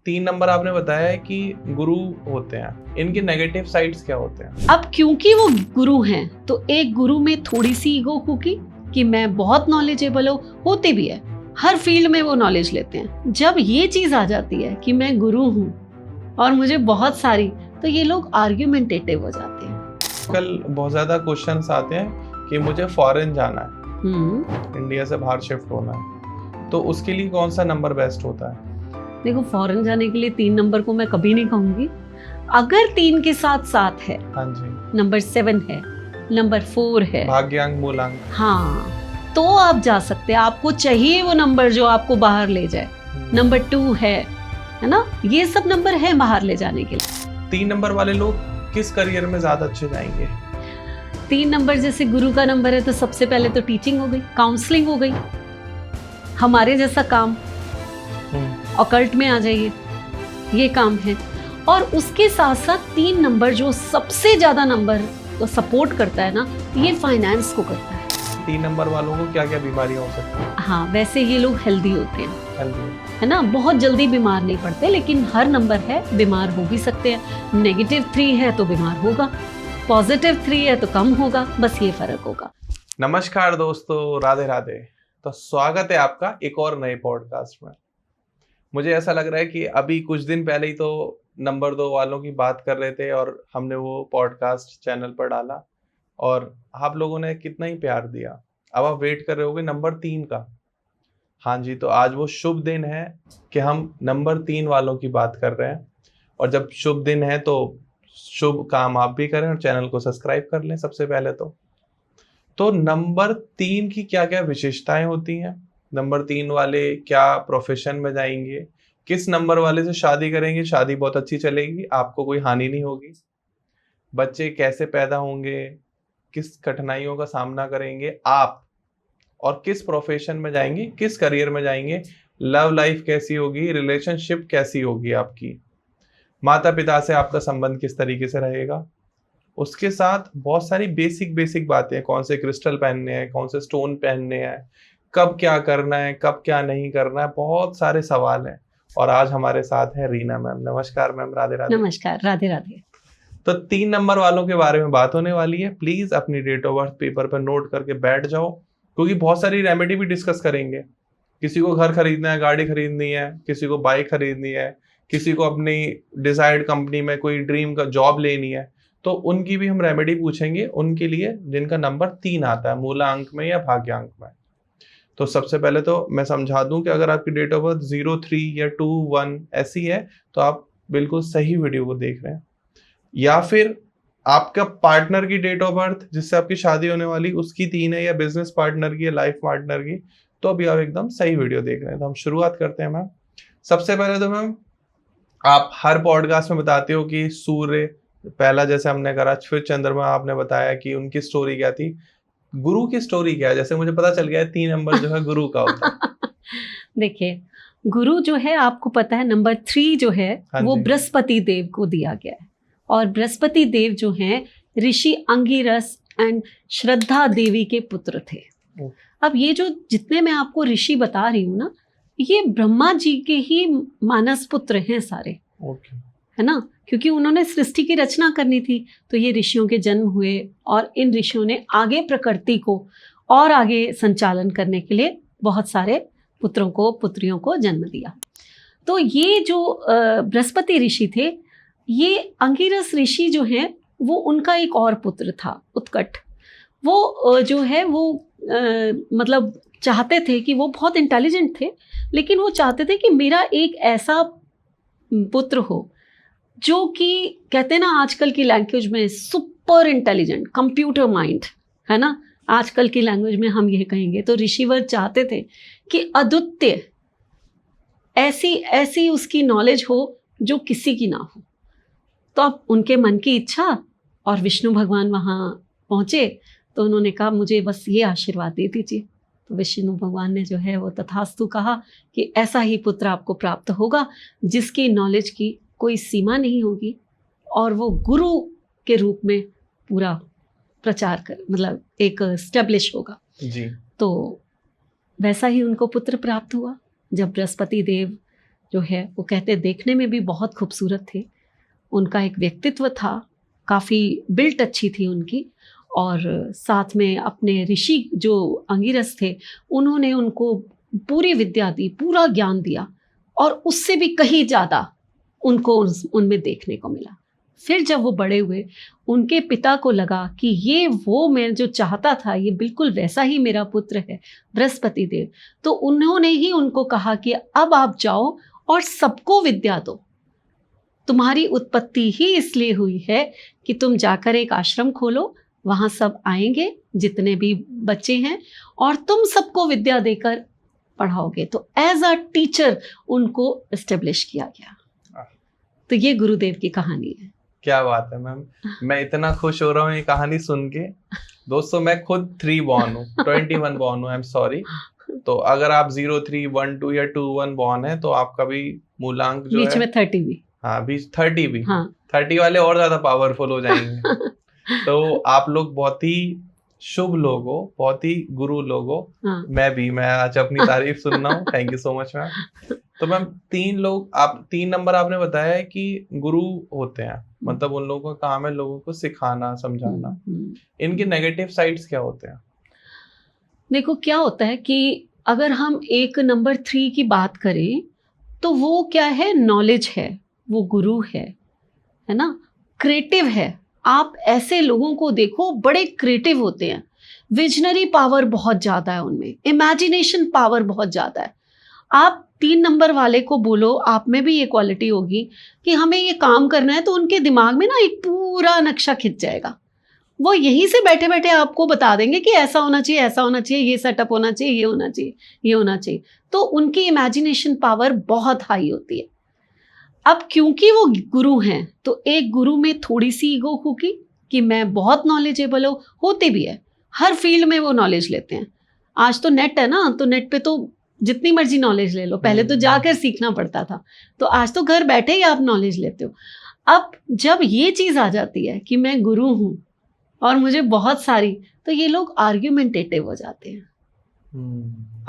3 number आपने बताया है कि गुरु होते हैं, इनके नेगेटिव साइड्स क्या होते हैं? अब क्योंकि वो गुरु हैं तो एक गुरु में थोड़ी सी ईगो होगी कि मैं बहुत नॉलेजेबल होती भी है, हर फील्ड में वो नॉलेज लेते हैं। जब ये चीज आ जाती है कि मैं गुरु हूँ और मुझे बहुत सारी, तो ये लोग आर्ग्यूमेंटेटिव हो जाते हैं। कल बहुत ज्यादा क्वेश्चंस आते हैं कि मुझे फॉरेन जाना है, इंडिया से बाहर शिफ्ट होना है, तो उसके लिए कौन सा नंबर बेस्ट होता है? देखो, फॉरेन जाने के लिए 3 नंबर को मैं कभी नहीं कहूंगी। अगर 3 के साथ 7 है, हाँ जी, नंबर 7 है, नंबर 4 है, भाग्यांक मूलांक, हाँ, तो आप जा सकते हैं। आपको चाहिए वो नंबर जो आपको बाहर ले जाए। नंबर 2 है ना, ये सब नंबर है बाहर ले जाने के लिए। 3 नंबर वाले लोग किस करियर में ज्यादा अच्छे जाएंगे? 3 नंबर जैसे गुरु का नंबर है तो सबसे पहले तो टीचिंग हो गई, काउंसलिंग हो गई, हमारे जैसा काम, ऑकल्ट में आ जाइए, ये काम है। और उसके साथ साथ 3 नंबर जो सबसे ज्यादा नंबर को सपोर्ट करता है ना, ये फाइनेंस को करता है। 3 नंबर वालों को क्या क्या बीमारियां हो सकती हैं? हाँ, वैसे ये लोग हेल्दी होते हैं, हेल्दी है ना, बहुत जल्दी बीमार नहीं पड़ते, लेकिन हर नंबर है बीमार हो भी सकते हैं। नेगेटिव 3 है तो बीमार होगा, पॉजिटिव 3 है तो कम होगा, बस ये फर्क होगा। नमस्कार दोस्तों, राधे राधे। तो स्वागत है आपका एक और नए पॉडकास्ट में। मुझे ऐसा लग रहा है कि अभी कुछ दिन पहले ही तो नंबर 2 वालों की बात कर रहे थे और हमने वो पॉडकास्ट चैनल पर डाला और आप लोगों ने कितना ही प्यार दिया। अब आप वेट कर रहे होगे नंबर 3 का। हाँ जी, तो आज वो शुभ दिन है कि हम नंबर 3 वालों की बात कर रहे हैं। और जब शुभ दिन है तो शुभ काम आप भी करें और चैनल को सब्सक्राइब कर लें सबसे पहले तो नंबर 3 की क्या क्या विशेषताएं होती हैं, नंबर 3 वाले क्या प्रोफेशन में जाएंगे, किस नंबर वाले से शादी करेंगे, शादी बहुत अच्छी चलेगी, आपको कोई हानि नहीं होगी, बच्चे कैसे पैदा होंगे, किस कठिनाइयों का सामना करेंगे आप, और किस प्रोफेशन में जाएंगे, किस करियर में जाएंगे, लव लाइफ कैसी होगी, रिलेशनशिप कैसी होगी आपकी, माता पिता से आपका संबंध किस तरीके से रहेगा। उसके साथ बहुत सारी बेसिक बातें, कौन से क्रिस्टल पहनने हैं, कौन से स्टोन पहनने हैं, कब क्या करना है, कब क्या नहीं करना है, बहुत सारे सवाल हैं। और आज हमारे साथ है रीना मैम। नमस्कार मैम, राधे राधे। नमस्कार, राधे राधे। तो 3 नंबर वालों के बारे में बात होने वाली है। प्लीज अपनी डेट ऑफ बर्थ पेपर पर नोट करके बैठ जाओ, क्योंकि बहुत सारी रेमेडी भी डिस्कस करेंगे। किसी को घर खरीदना है, गाड़ी खरीदनी है, किसी को बाइक खरीदनी है, किसी को अपनी डिजायर्ड कंपनी में कोई ड्रीम का जॉब लेनी है, तो उनकी भी हम रेमेडी पूछेंगे उनके लिए जिनका नंबर 3 आता है, मूलांक में या भाग्यांक में। तो सबसे पहले तो मैं समझा दूं कि अगर आपकी डेट ऑफ बर्थ 03 या 21 ऐसी है तो आप बिल्कुल सही वीडियो को देख रहे हैं। या फिर आपका पार्टनर की डेट ऑफ बर्थ जिससे आपकी शादी होने वाली उसकी 3 है, या बिजनेस पार्टनर की या लाइफ पार्टनर की, तो अभी आप एकदम सही वीडियो देख रहे हैं। तो हम शुरुआत करते हैं मैम। सबसे पहले तो मैम, आप हर पॉडकास्ट में बताते हो कि सूर्य पहला, जैसे हमने करा, फिर चंद्रमा, आपने बताया कि उनकी स्टोरी क्या थी, गुरु की स्टोरी क्या है? जैसे मुझे पता चल गया है 3 नंबर जो है गुरु का होता है। देखिए, गुरु जो है आपको पता है, नंबर 3 जो है वो बृहस्पति देव को दिया गया है। और बृहस्पति देव जो हैं ऋषि अंगिरस एंड श्रद्धा देवी के पुत्र थे। अब ये जो जितने मैं आपको ऋषि बता रही हूँ ना, ये ब्रह्मा जी के ही मानस पुत्र हैं सारे, है ना, क्योंकि उन्होंने सृष्टि की रचना करनी थी, तो ये ऋषियों के जन्म हुए और इन ऋषियों ने आगे प्रकृति को और आगे संचालन करने के लिए बहुत सारे पुत्रों को, पुत्रियों को जन्म दिया। तो ये जो बृहस्पति ऋषि थे, ये अंगिरस ऋषि जो हैं वो उनका एक और पुत्र था, उत्कट। वो जो है वो मतलब चाहते थे कि वो बहुत इंटेलिजेंट थे, लेकिन वो चाहते थे कि मेरा एक ऐसा पुत्र हो जो कि कहते हैं ना आजकल की लैंग्वेज में सुपर इंटेलिजेंट, कंप्यूटर माइंड, है ना, आजकल की लैंग्वेज में हम ये कहेंगे। तो ऋषिवर चाहते थे कि अद्वितीय, ऐसी उसकी नॉलेज हो जो किसी की ना हो। तो अब उनके मन की इच्छा, और विष्णु भगवान वहाँ पहुँचे, तो उन्होंने कहा मुझे बस ये आशीर्वाद दे दीजिए। तो विष्णु भगवान ने जो है वो तथास्तु कहा कि ऐसा ही पुत्र आपको प्राप्त होगा जिसकी नॉलेज की कोई सीमा नहीं होगी, और वो गुरु के रूप में पूरा प्रचार कर, मतलब एक स्टेब्लिश होगा जी। तो वैसा ही उनको पुत्र प्राप्त हुआ। जब बृहस्पति देव जो है वो कहते देखने में भी बहुत खूबसूरत थे, उनका एक व्यक्तित्व था, काफ़ी बिल्ट अच्छी थी उनकी, और साथ में अपने ऋषि जो अंगिरस थे उन्होंने उनको पूरी विद्या दी, पूरा ज्ञान दिया, और उससे भी कहीं ज़्यादा उनको उनमें देखने को मिला। फिर जब वो बड़े हुए, उनके पिता को लगा कि ये वो मैं जो चाहता था ये बिल्कुल वैसा ही मेरा पुत्र है बृहस्पति देव, तो उन्होंने ही उनको कहा कि अब आप जाओ और सबको विद्या दो, तुम्हारी उत्पत्ति ही इसलिए हुई है कि तुम जाकर एक आश्रम खोलो, वहाँ सब आएंगे जितने भी बच्चे हैं और तुम सबको विद्या देकर पढ़ाओगे। तो एज अ टीचर उनको एस्टेब्लिश किया गया। तो ये गुरुदेव की कहानी है। क्या बात है मैम, मैं इतना खुश हो रहा हूँ ये कहानी सुन के। दोस्तों मैं खुद 3 बॉर्न हूँ, 21 बॉर्न हूँ, आई एम सॉरी। तो अगर आप 0, 3, 1, 2 या 2, 1 बॉर्न है तो आपका भी मूलांक जो बीच है में 30 भी, हाँ बीच 30 भी, हाँ 30 वाले और ज्यादा पावरफुल हो जाएंगे। तो आप लोग बहुत ही शुभ लोग हो, बहुत ही गुरु लोग हो। हाँ। मैं आज अपनी तारीफ सुन रहा हूँ। Thank you so much ma'am. तो मैम 3 लोग, आप 3 नंबर आपने बताया है कि गुरु होते हैं, मतलब उन लोगों का काम है लोगों को सिखाना, समझाना। इनके नेगेटिव साइड्स क्या होते हैं? देखो क्या होता है कि अगर हम एक नंबर 3 की बात करें तो वो क्या है, नॉलेज है, वो गुरु है ना, क्रिएटिव है। आप ऐसे लोगों को देखो बड़े क्रिएटिव होते हैं, विजनरी पावर बहुत ज़्यादा है उनमें, इमेजिनेशन पावर बहुत ज़्यादा है। आप 3 नंबर वाले को बोलो आप में भी ये क्वालिटी होगी कि हमें ये काम करना है, तो उनके दिमाग में ना एक पूरा नक्शा खिंच जाएगा। वो यहीं से बैठे बैठे आपको बता देंगे कि ऐसा होना चाहिए, ऐसा होना चाहिए, ये सेटअप होना चाहिए, ये होना चाहिए, ये होना चाहिए। तो उनकी इमेजिनेशन पावर बहुत हाई होती है। अब क्योंकि वो गुरु हैं तो एक गुरु में थोड़ी सी ईगो होगी कि मैं बहुत नॉलेजेबल हूँ, होते भी है, हर फील्ड में वो नॉलेज लेते हैं। आज तो नेट है ना, तो नेट पे तो जितनी मर्जी नॉलेज ले लो, पहले तो जाकर सीखना पड़ता था, तो आज तो घर बैठे ही आप नॉलेज लेते हो। अब जब ये चीज़ आ जाती है कि मैं गुरु हूँ और मुझे बहुत सारी, तो ये लोग आर्ग्यूमेंटेटिव हो जाते हैं।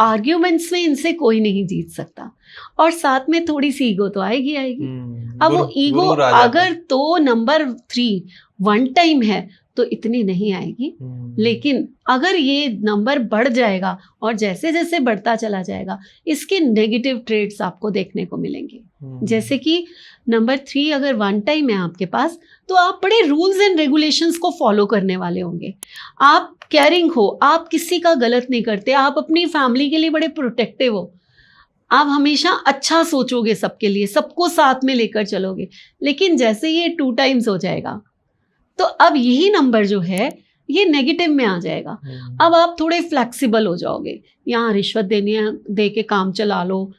आर्ग्यूमेंट्स में इनसे कोई नहीं जीत सकता, और साथ में थोड़ी सी ईगो तो आएगी। अब वो ईगो अगर तो नंबर 3 1 टाइम है तो इतनी नहीं आएगी, लेकिन अगर ये नंबर बढ़ जाएगा और जैसे जैसे बढ़ता चला जाएगा इसके नेगेटिव ट्रेड्स आपको देखने को मिलेंगे। जैसे कि नंबर 3 अगर 1 टाइम है आपके पास, तो आप बड़े रूल्स एंड रेगुलेशंस को फॉलो करने वाले होंगे, आप केयरिंग हो, आप किसी का गलत नहीं करते, आप अपनी फैमिली के लिए बड़े प्रोटेक्टिव हो, आप हमेशा अच्छा सोचोगे सबके लिए, सबको साथ में लेकर चलोगे। लेकिन जैसे ये 2 टाइम्स हो जाएगा तो अब यही नंबर जो है ये नेगेटिव में आ जाएगा। अब आप थोड़े फ्लेक्सिबल हो जाओगे, यहाँ रिश्वत देनी है दे के काम चला लो,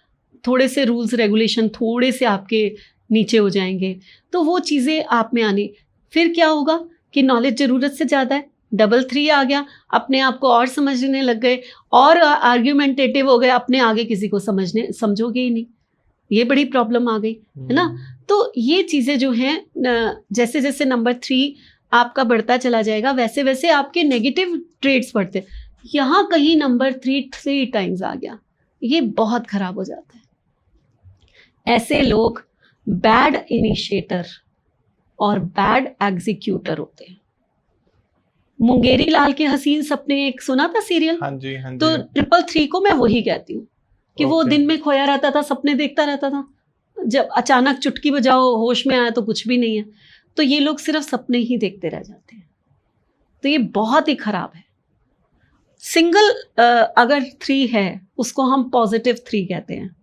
थोड़े से रूल्स रेगुलेशन थोड़े से आपके नीचे हो जाएंगे, तो वो चीज़ें आप में आनी। फिर क्या होगा कि नॉलेज ज़रूरत से ज़्यादा है, डबल 3 आ गया, अपने आप को और समझने लग गए और आर्ग्यूमेंटेटिव हो गए, अपने आगे किसी को समझोगे ही नहीं, ये बड़ी प्रॉब्लम आ गई है ना। तो ये चीज़ें जो हैं, जैसे जैसे नंबर 3 आपका बढ़ता चला जाएगा वैसे वैसे आपके नेगेटिव ट्रेड्स बढ़ते। यहाँ कहीं नंबर 3 टाइम्स आ गया, ये बहुत खराब हो जाता है। ऐसे लोग बैड इनिशिएटर और बैड एग्जीक्यूटर होते हैं। मुंगेरी लाल के हसीन सपने एक सुना था सीरियल? हाँ जी, हाँ जी। तो 333 को मैं वही कहती हूँ कि वो दिन में खोया रहता था, सपने देखता रहता था, जब अचानक चुटकी बजाओ होश में आया तो कुछ भी नहीं है। तो ये लोग सिर्फ सपने ही देखते रह जाते हैं, तो ये बहुत ही खराब है। सिंगल अगर 3 है उसको हम पॉजिटिव 3 कहते हैं,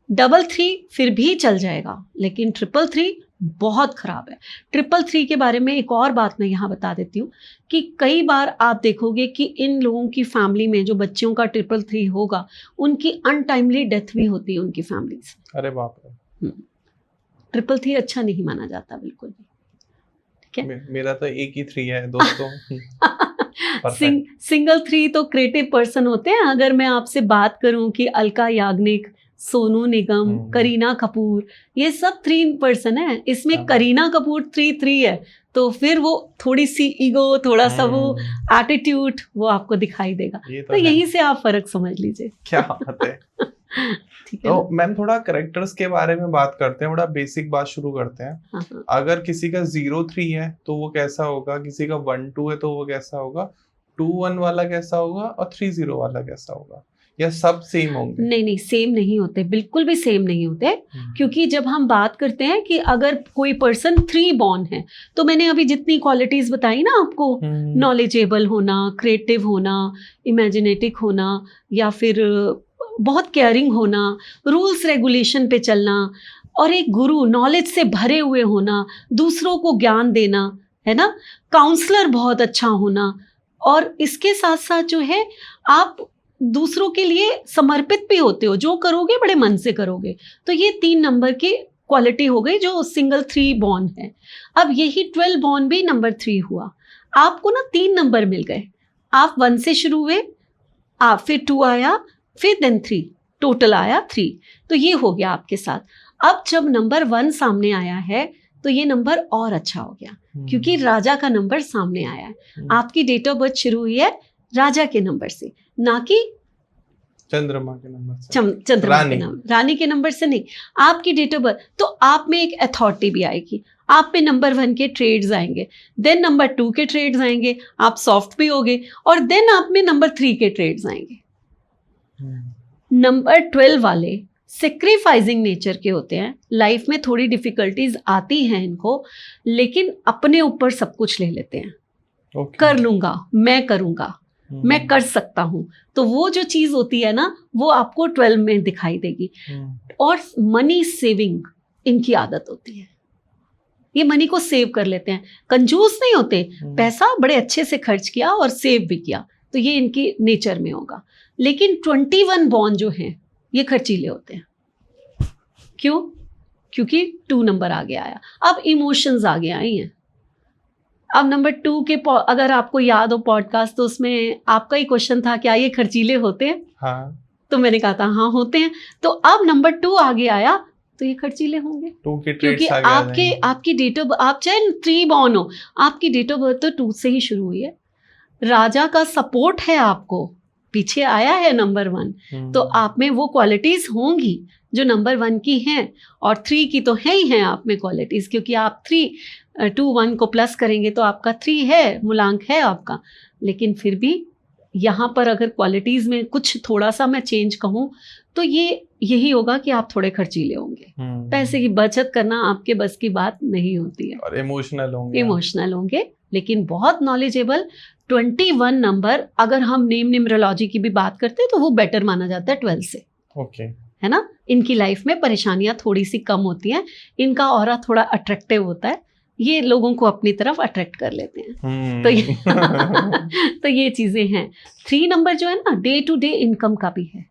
डबल 3 फिर भी चल जाएगा, लेकिन 333 बहुत खराब है। 333 के बारे में एक और बात मैं यहाँ बता देती हूँ कि कई बार आप देखोगे कि इन लोगों की फैमिली में जो बच्चों का 333 होगा उनकी अनटाइमली डेथ भी होती है उनकी फैमिली से। अरे बाप रे। 333 अच्छा नहीं माना जाता बिल्कुल भी, ठीक है। मेरा तो एक ही 3 है दोस्तों। सिंगल 3 तो क्रिएटिव पर्सन होते हैं। अगर मैं आपसे बात करूं कि अलका याग्निक, सोनू निगम, करीना कपूर, ये सब 3 पर्सन है, इसमें करीना कपूर 3 है, तो फिर वो थोड़ी सी ईगो, थोड़ा सा वो एटीट्यूड वो आपको दिखाई देगा। तो यहीं से आप फर्क समझ लीजिए। क्या बात है। ठीक है। तो मैम थोड़ा करेक्टर्स के बारे में बात करते हैं, बड़ा बेसिक बात शुरू करते हैं। हाँ। अगर किसी का 0-3 है तो वो कैसा होगा, किसी का 1-2 है तो वो कैसा होगा, 2-1 वाला कैसा होगा और 3-0 वाला कैसा होगा, या सब सेम होंगे? नहीं, सेम नहीं होते, बिल्कुल भी सेम नहीं होते। क्योंकि जब हम बात करते हैं कि अगर कोई पर्सन 3 बॉर्न है, तो मैंने अभी जितनी क्वालिटीज बताई ना आपको, नॉलेजेबल होना, क्रिएटिव होना, इमेजिनेटिव होना, या फिर बहुत केयरिंग होना, रूल्स रेगुलेशन पे चलना, और एक गुरु नॉलेज से भरे हुए होना, दूसरों को ज्ञान देना, है ना, काउंसलर बहुत अच्छा होना, और इसके साथ साथ जो है आप दूसरों के लिए समर्पित भी होते हो, जो करोगे बड़े मन से करोगे। तो ये 3 नंबर की क्वालिटी हो गई जो सिंगल 3 बॉर्न है। अब यही 12 बॉर्न भी नंबर 3 हुआ। आपको ना 3 नंबर मिल गए, आप 1 से शुरू हुए, आप फिर 2 आया, फिर देन 3, टोटल आया 3। तो ये हो गया आपके साथ। अब जब नंबर 1 सामने आया है तो ये नंबर और अच्छा हो गया, क्योंकि राजा का नंबर सामने आया है। आपकी डेट ऑफ बर्थ शुरू हुई है राजा के नंबर से, ना कि चंद्रमा के नंबर से, चंद्रमा के नंबर, रानी के नंबर से नहीं, आपकी डेट ऑफ बर्थ। तो आप में एक अथॉरिटी भी आएगी, आप पे नंबर 1 के ट्रेड्स आएंगे, देन नंबर 2 के ट्रेड्स आएंगे, आप सॉफ्ट भी होगे, और देन आप में नंबर 3 के ट्रेड्स आएंगे। नंबर 12 वाले सेक्रीफाइसिंग नेचर के होते हैं, लाइफ में थोड़ी डिफिकल्टीज आती हैं इनको, लेकिन अपने ऊपर सब कुछ ले लेते हैं। कर लूंगा, मैं करूंगा, मैं कर सकता हूं। तो वो जो चीज होती है ना, वो आपको 12 में दिखाई देगी। और मनी सेविंग इनकी आदत होती है, ये मनी को सेव कर लेते हैं, कंजूस नहीं होते, पैसा बड़े अच्छे से खर्च किया और सेव भी किया, तो ये इनकी नेचर में होगा। लेकिन 21 बॉर्न जो हैं ये खर्चीले होते हैं। क्यों? क्योंकि 2 नंबर आगे आया, अब इमोशंस आगे आई हैं। अब नंबर 2 के, अगर आपको याद हो पॉडकास्ट, तो उसमें आपका ही क्वेश्चन था, क्या ये खर्चीले होते हैं? हाँ। तो मैंने कहा था हाँ होते हैं। तो अब नंबर 2 आगे आया तो ये खर्चीले होंगे, 2 के क्योंकि आपकी डेट ऑफ, आप चाहे 3 बॉर्न हो, आपकी डेट ऑफ बर्थ तो 2 से ही शुरू हुई है। राजा का सपोर्ट है आपको, पीछे आया है नंबर 1, तो आप में वो क्वालिटीज होंगी जो नंबर 1 की हैं, और 3 की तो है ही हैं आप में क्वालिटीज, क्योंकि आप 2-1 को प्लस करेंगे तो आपका 3 है, मूलांक है आपका। लेकिन फिर भी यहाँ पर अगर क्वालिटीज में कुछ थोड़ा सा मैं चेंज कहूँ तो ये यही होगा कि आप थोड़े खर्चीले होंगे, पैसे की बचत करना आपके बस की बात नहीं होती है, और इमोशनल होंगे, लेकिन बहुत नॉलेजेबल। 21 नंबर, अगर हम नेम न्यूमरोलॉजी की भी बात करते हैं तो वो बेटर माना जाता है 12 से। है ना, इनकी लाइफ में परेशानियां थोड़ी सी कम होती हैं, इनका ऑरा थोड़ा अट्रैक्टिव होता है, ये लोगों को अपनी तरफ अट्रैक्ट कर लेते हैं। तो ये चीजें हैं। 3 नंबर जो है ना, डे टू डे इनकम का भी है।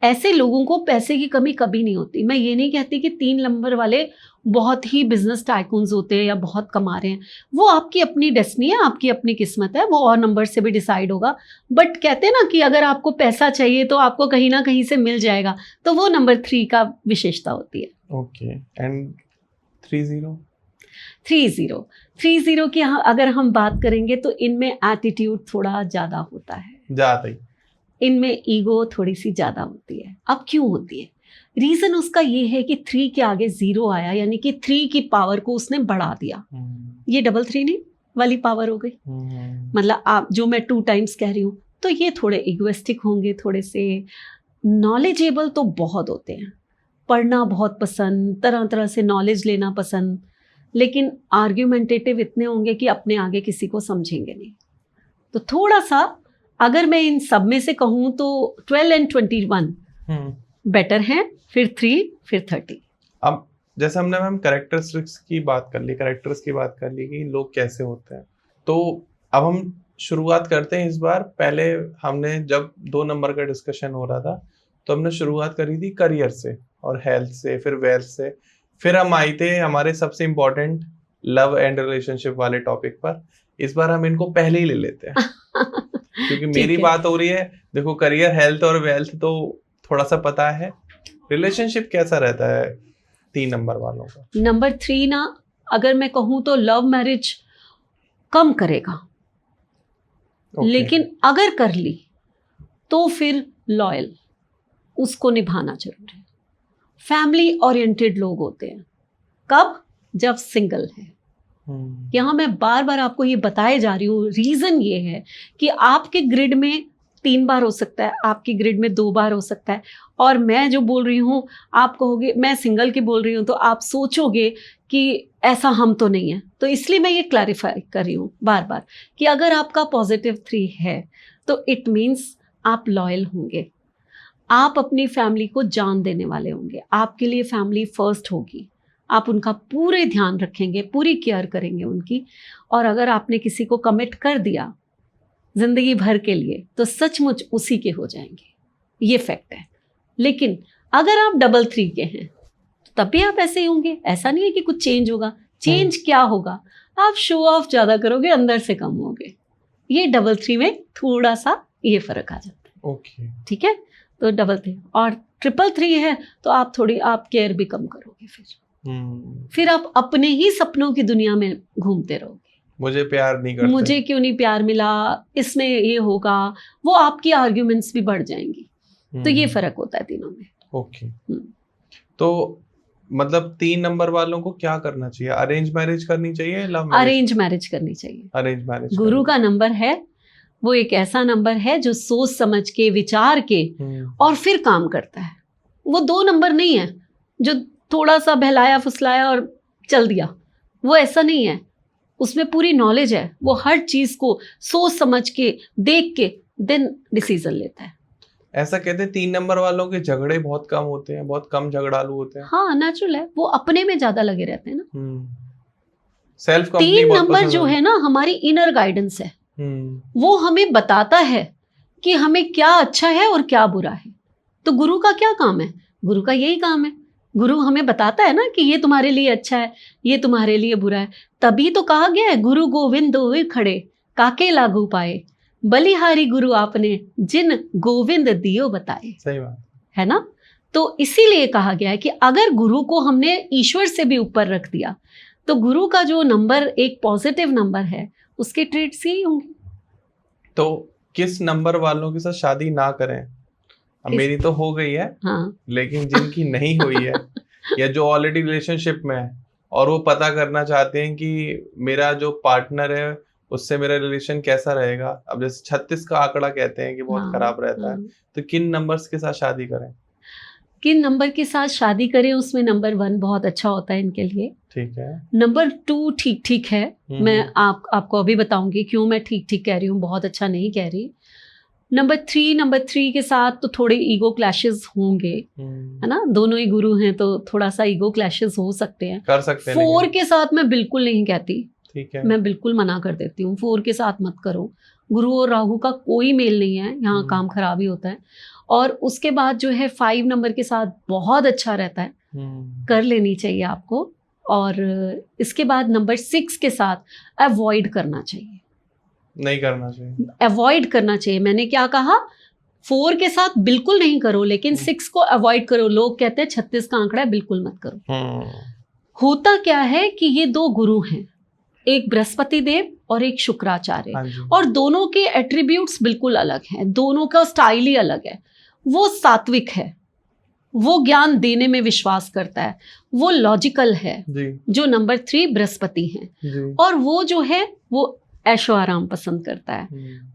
ऐसे लोगों को पैसे की कमी कभी नहीं होती। मैं ये नहीं कहती कि 3 नंबर वाले बहुत ही बिजनेस टाइकून्स होते हैं या बहुत कमा रहे हैं, वो आपकी अपनी डेस्टिनी है, आपकी अपनी किस्मत है, वो और नंबर से भी डिसाइड होगा। बट कहते हैं ना कि अगर आपको पैसा चाहिए तो आपको कहीं ना कहीं से मिल जाएगा, तो वो नंबर 3 का विशेषता होती है। ओके, एंड 30 की अगर हम बात करेंगे तो इनमें एटीट्यूड थोड़ा ज़्यादा होता है, ज़्यादा ही इनमें ईगो थोड़ी सी ज़्यादा होती है। अब क्यों होती है? रीज़न उसका ये है कि 3 के आगे 0 आया, यानी कि 3 की पावर को उसने बढ़ा दिया। ये 3 नहीं वाली पावर हो गई। मतलब आप जो मैं 2 टाइम्स कह रही हूँ, तो ये थोड़े इगोइस्टिक होंगे, थोड़े से नॉलेजेबल तो बहुत होते हैं, पढ़ना बहुत पसंद, तरह तरह से नॉलेज लेना पसंद, लेकिन आर्ग्यूमेंटेटिव इतने होंगे कि अपने आगे किसी को समझेंगे नहीं। तो थोड़ा सा अगर मैं इन सब में से कहूँ तो 12 एंड 21 बेटर हैं, फिर 3, फिर 30। अब जैसे हमने मैम कैरेक्टर्स की बात कर ली कि लोग कैसे होते हैं, तो अब हम शुरुआत करते हैं इस बार। पहले हमने जब 2 नंबर का डिस्कशन हो रहा था तो हमने शुरुआत करी थी करियर से और हेल्थ से, फिर वेल्थ से, फिर हम आए थे हमारे सबसे इम्पोर्टेंट लव एंड रिलेशनशिप वाले टॉपिक पर। इस बार हम इनको पहले ही ले लेते हैं क्योंकि मेरी बात हो रही है। देखो, करियर, हेल्थ और वेल्थ तो थोड़ा सा पता है, रिलेशनशिप कैसा रहता है 3 नंबर वालों का? नंबर 3 ना, अगर मैं कहूँ तो लव मैरिज कम करेगा, लेकिन अगर कर ली तो फिर लॉयल, उसको निभाना जरूर है। फैमिली ओरिएंटेड लोग होते हैं कब? जब सिंगल है। यहाँ मैं बार बार आपको ये बताए जा रही हूँ, रीजन ये है कि आपके ग्रिड में 3 बार हो सकता है, आपकी ग्रिड में 2 बार हो सकता है, और मैं जो बोल रही हूँ आप कहोगे मैं सिंगल की बोल रही हूँ, तो आप सोचोगे कि ऐसा हम तो नहीं है। तो इसलिए मैं ये क्लैरिफाई कर रही हूँ बार बार कि अगर आपका +3 है तो इट मीन्स आप लॉयल होंगे, आप अपनी फैमिली को जान देने वाले होंगे, आपके लिए फैमिली फर्स्ट होगी, आप उनका पूरे ध्यान रखेंगे, पूरी केयर करेंगे उनकी। और अगर आपने किसी को कमिट कर दिया जिंदगी भर के लिए तो सचमुच उसी के हो जाएंगे, ये फैक्ट है। लेकिन अगर आप 3 के हैं तब भी आप ऐसे ही होंगे, ऐसा नहीं है कि कुछ चेंज होगा। चेंज क्या होगा? आप शो ऑफ ज्यादा करोगे, अंदर से कम होगे। ये 3 में थोड़ा सा ये फर्क आ जाता है। ओके, ठीक है, तो 3 और 3 है तो आप केयर भी कम करोगे, फिर आप अपने ही सपनों की दुनिया में घूमते रहोगे। मुझे प्यार नहीं करते, मुझे क्यों नहीं प्यार मिला, इसमें ये होगा, वो आपकी आर्ग्यूमेंट्स भी बढ़ जाएंगी। तो ये फर्क होता है तीनों में। ओके, तो मतलब 3 नंबर वालों को क्या करना चाहिए? अरेंज मैरिज करनी चाहिए, लव मैरिज? अरेंज मैरिज करनी चाहिए। अरेंज मैरिज गुरु का नंबर है, वो एक ऐसा नंबर है जो सोच समझ के, विचार के और फिर काम करता है। वो 2 नंबर नहीं है जो थोड़ा सा बहलाया फुसलाया और चल दिया, वो ऐसा नहीं है। उसमें पूरी नॉलेज है, वो हर चीज को सोच समझ के, देख के देन डिसीजन लेता है। ऐसा कहते हैं 3 नंबर वालों के झगड़े बहुत कम होते हैं, बहुत कम झगड़ालू होते हैं। हाँ, नेचुरल है, वो अपने में ज्यादा लगे रहते हैं ना। सेल्फ कंपनी 3 नंबर जो है ना, हमारी इनर गाइडेंस है। वो हमें बताता है कि हमें क्या अच्छा है और क्या बुरा है। तो गुरु का क्या काम है? गुरु का यही काम है। गुरु हमें बताता है ना कि ये तुम्हारे लिए अच्छा है, ये तुम्हारे लिए बुरा है। तभी तो कहा गया है, गुरु गोविंद दोए खड़े काके लागू पाए, बलिहारी गुरु आपने जिन गोविंद दियो बताए। सही बात है ना। तो इसीलिए कहा गया है कि अगर गुरु को हमने ईश्वर से भी ऊपर रख दिया तो गुरु का जो नंबर एक पॉजिटिव नंबर है, उसके ट्रेड्स यही होंगे। तो किस नंबर वालों के साथ शादी ना करें? अब मेरी तो हो गई है, हाँ। लेकिन जिनकी नहीं हुई है या जो ऑलरेडी रिलेशनशिप में है और वो पता करना चाहते हैं कि मेरा जो पार्टनर है उससे मेरा रिलेशन कैसा रहेगा। अब जैसे 36 का आंकड़ा कहते हैं कि बहुत खराब रहता है, तो किन नंबर्स के साथ शादी करें? किन नंबर के साथ शादी करें? उसमें नंबर 1 बहुत अच्छा होता है इनके लिए। ठीक है। नंबर 2 ठीक ठीक है। मैं आपको अभी बताऊंगी क्यों मैं ठीक ठीक कह रही हूँ, बहुत अच्छा नहीं कह रही। नंबर 3 के साथ तो थोड़े ईगो क्लैशेस होंगे, है ना। दोनों ही गुरु हैं तो थोड़ा सा ईगो क्लैशेस हो सकते हैं, कर सकते हैं। 4 के साथ मैं बिल्कुल नहीं कहती, ठीक है, मैं बिल्कुल मना कर देती हूँ। 4 के साथ मत करो। गुरु और राहु का कोई मेल नहीं है यहाँ, काम खराब ही होता है। और उसके बाद जो है 5 नंबर के साथ बहुत अच्छा रहता है, कर लेनी चाहिए आपको। और इसके बाद नंबर 6 के साथ अवॉइड करना चाहिए, नहीं करना चाहिए, अवॉइड करना चाहिए। मैंने क्या कहा? 4 के साथ बिल्कुल नहीं करो, लेकिन 6 को अवॉइड करो। लोग कहते हैं 36 का आंकड़ा है, बिल्कुल मत करो। होता क्या है कि ये 2 गुरु हैं, एक बृहस्पति देव और एक शुक्राचार्य, और दोनों के एट्रीब्यूट्स बिल्कुल अलग हैं, दोनों का स्टाइल ही अलग है। वो सात्विक है, वो ज्ञान देने में विश्वास करता है, वो लॉजिकल है जी। जो नंबर 3 बृहस्पति है, और वो जो है वो ऐशो आराम पसंद करता है,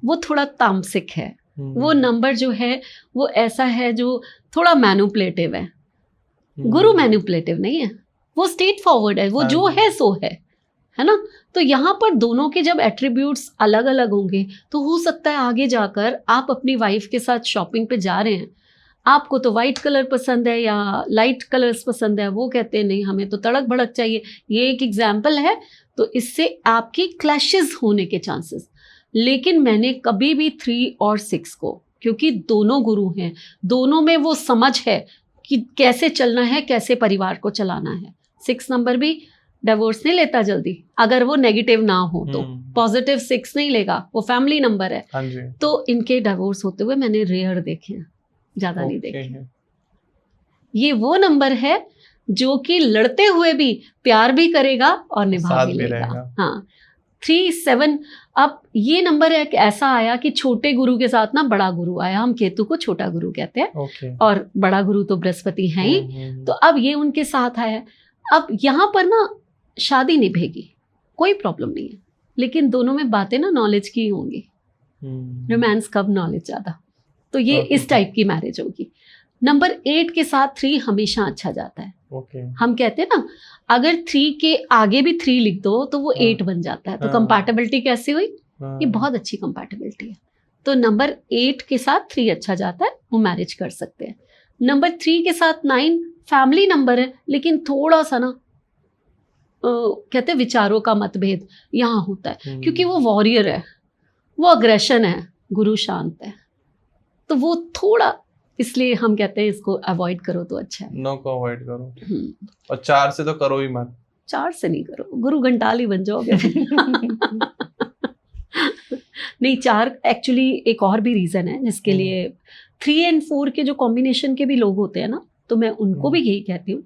वो थोड़ा तामसिक है। वो नंबर जो है वो ऐसा है जो थोड़ा मैनिपुलेटिव है। गुरु मैनिपुलेटिव नहीं है, वो स्ट्रेट फॉरवर्ड है, वो जो है सो है ना। तो यहाँ पर दोनों के जब एट्रीब्यूट्स अलग अलग होंगे तो हो सकता है आगे जाकर आप अपनी वाइफ के साथ शॉपिंग पे जा रहे हैं, आपको तो वाइट कलर पसंद है या लाइट कलर्स पसंद है, वो कहते हैं नहीं हमें तो तड़क भड़क चाहिए। ये एक एग्जाम्पल है। तो इससे आपकी क्लैशेस होने के चांसेस। लेकिन मैंने कभी भी 3 और 6 को, क्योंकि दोनों गुरु हैं, दोनों में वो समझ है कि कैसे चलना है, कैसे परिवार को चलाना है। 6 नंबर भी डिवोर्स नहीं लेता जल्दी, अगर वो नेगेटिव ना हो तो। पॉजिटिव 6 नहीं लेगा, वो फैमिली नंबर है। तो इनके डिवोर्स होते हुए मैंने रेयर देखे हैं, ज्यादा नहीं देखे। ये वो नंबर है जो कि लड़ते हुए भी प्यार भी करेगा और निभा भी लेगा। हाँ, 3, 7। अब ये नंबर एक ऐसा आया कि छोटे गुरु के साथ ना बड़ा गुरु आया। हम केतु को छोटा गुरु कहते हैं और बड़ा गुरु तो बृहस्पति हैं ही। तो अब ये उनके साथ आया। अब यहाँ पर ना शादी निभेगी, कोई प्रॉब्लम नहीं है, लेकिन दोनों में बातें ना नॉलेज की होंगी। रोमांस कब, नॉलेज ज्यादा। तो ये इस टाइप की मैरिज होगी। नंबर 8 के साथ 3 हमेशा अच्छा जाता है। हम कहते हैं ना, अगर 3 के आगे भी 3 लिख दो तो वो 8 बन जाता है। तो कंपैटिबिलिटी कैसे हुई? ये बहुत अच्छी कंपैटिबिलिटी है। तो नंबर 8 के साथ 3 अच्छा जाता है, वो मैरिज कर सकते हैं। नंबर 3 के साथ 9 फैमिली नंबर है, लेकिन थोड़ा सा ना कहते हैं विचारों का मतभेद यहाँ होता है, क्योंकि वो वॉरियर है, वो अग्रेशन है, गुरु शांत है, तो वो थोड़ा, इसलिए हम कहते हैं इसको अवॉइड करो तो अच्छा है। 9 को अवॉइड करो। और 4 से तो करो ही मत। 4 से नहीं करो, गुरु घंटाल ही बन जाओगे। नहीं, 4 एक्चुअली एक और भी रीजन है जिसके लिए 3 और 4 के जो कॉम्बिनेशन के भी लोग होते हैं ना, तो मैं उनको भी यही कहती हूँ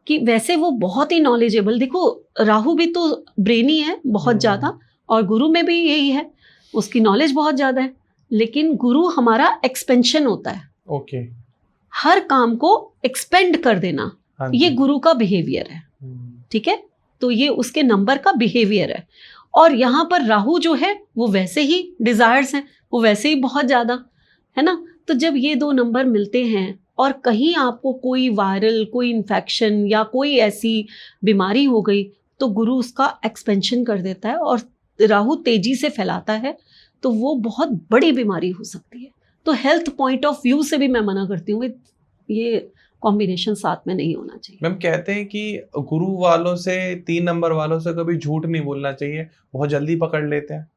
कि वैसे वो बहुत ही नॉलेजेबल, देखो राहु भी तो ब्रेनी है बहुत ज़्यादा, और गुरु में भी यही है, उसकी नॉलेज बहुत ज़्यादा है, लेकिन गुरु हमारा एक्सपेंशन होता है। हर काम को एक्सपेंड कर देना, ये गुरु का बिहेवियर है। ठीक है, तो ये उसके नंबर का बिहेवियर है। और यहाँ पर राहु जो है वो वैसे ही डिजायर्स हैं, वो वैसे ही बहुत ज़्यादा है ना। तो जब ये 2 नंबर मिलते हैं और कहीं आपको कोई वायरल, कोई इन्फेक्शन या कोई ऐसी बीमारी हो गई, तो गुरु उसका एक्सपेंशन कर देता है और राहु तेजी से फैलाता है, तो वो बहुत बड़ी बीमारी हो सकती है। तो हेल्थ पॉइंट ऑफ व्यू से भी मैं मना करती हूँ, ये कॉम्बिनेशन साथ में नहीं होना चाहिए। मैम कहते हैं कि गुरु वालों से, 3 नंबर वालों से कभी झूठ नहीं बोलना चाहिए, बहुत जल्दी पकड़ लेते हैं।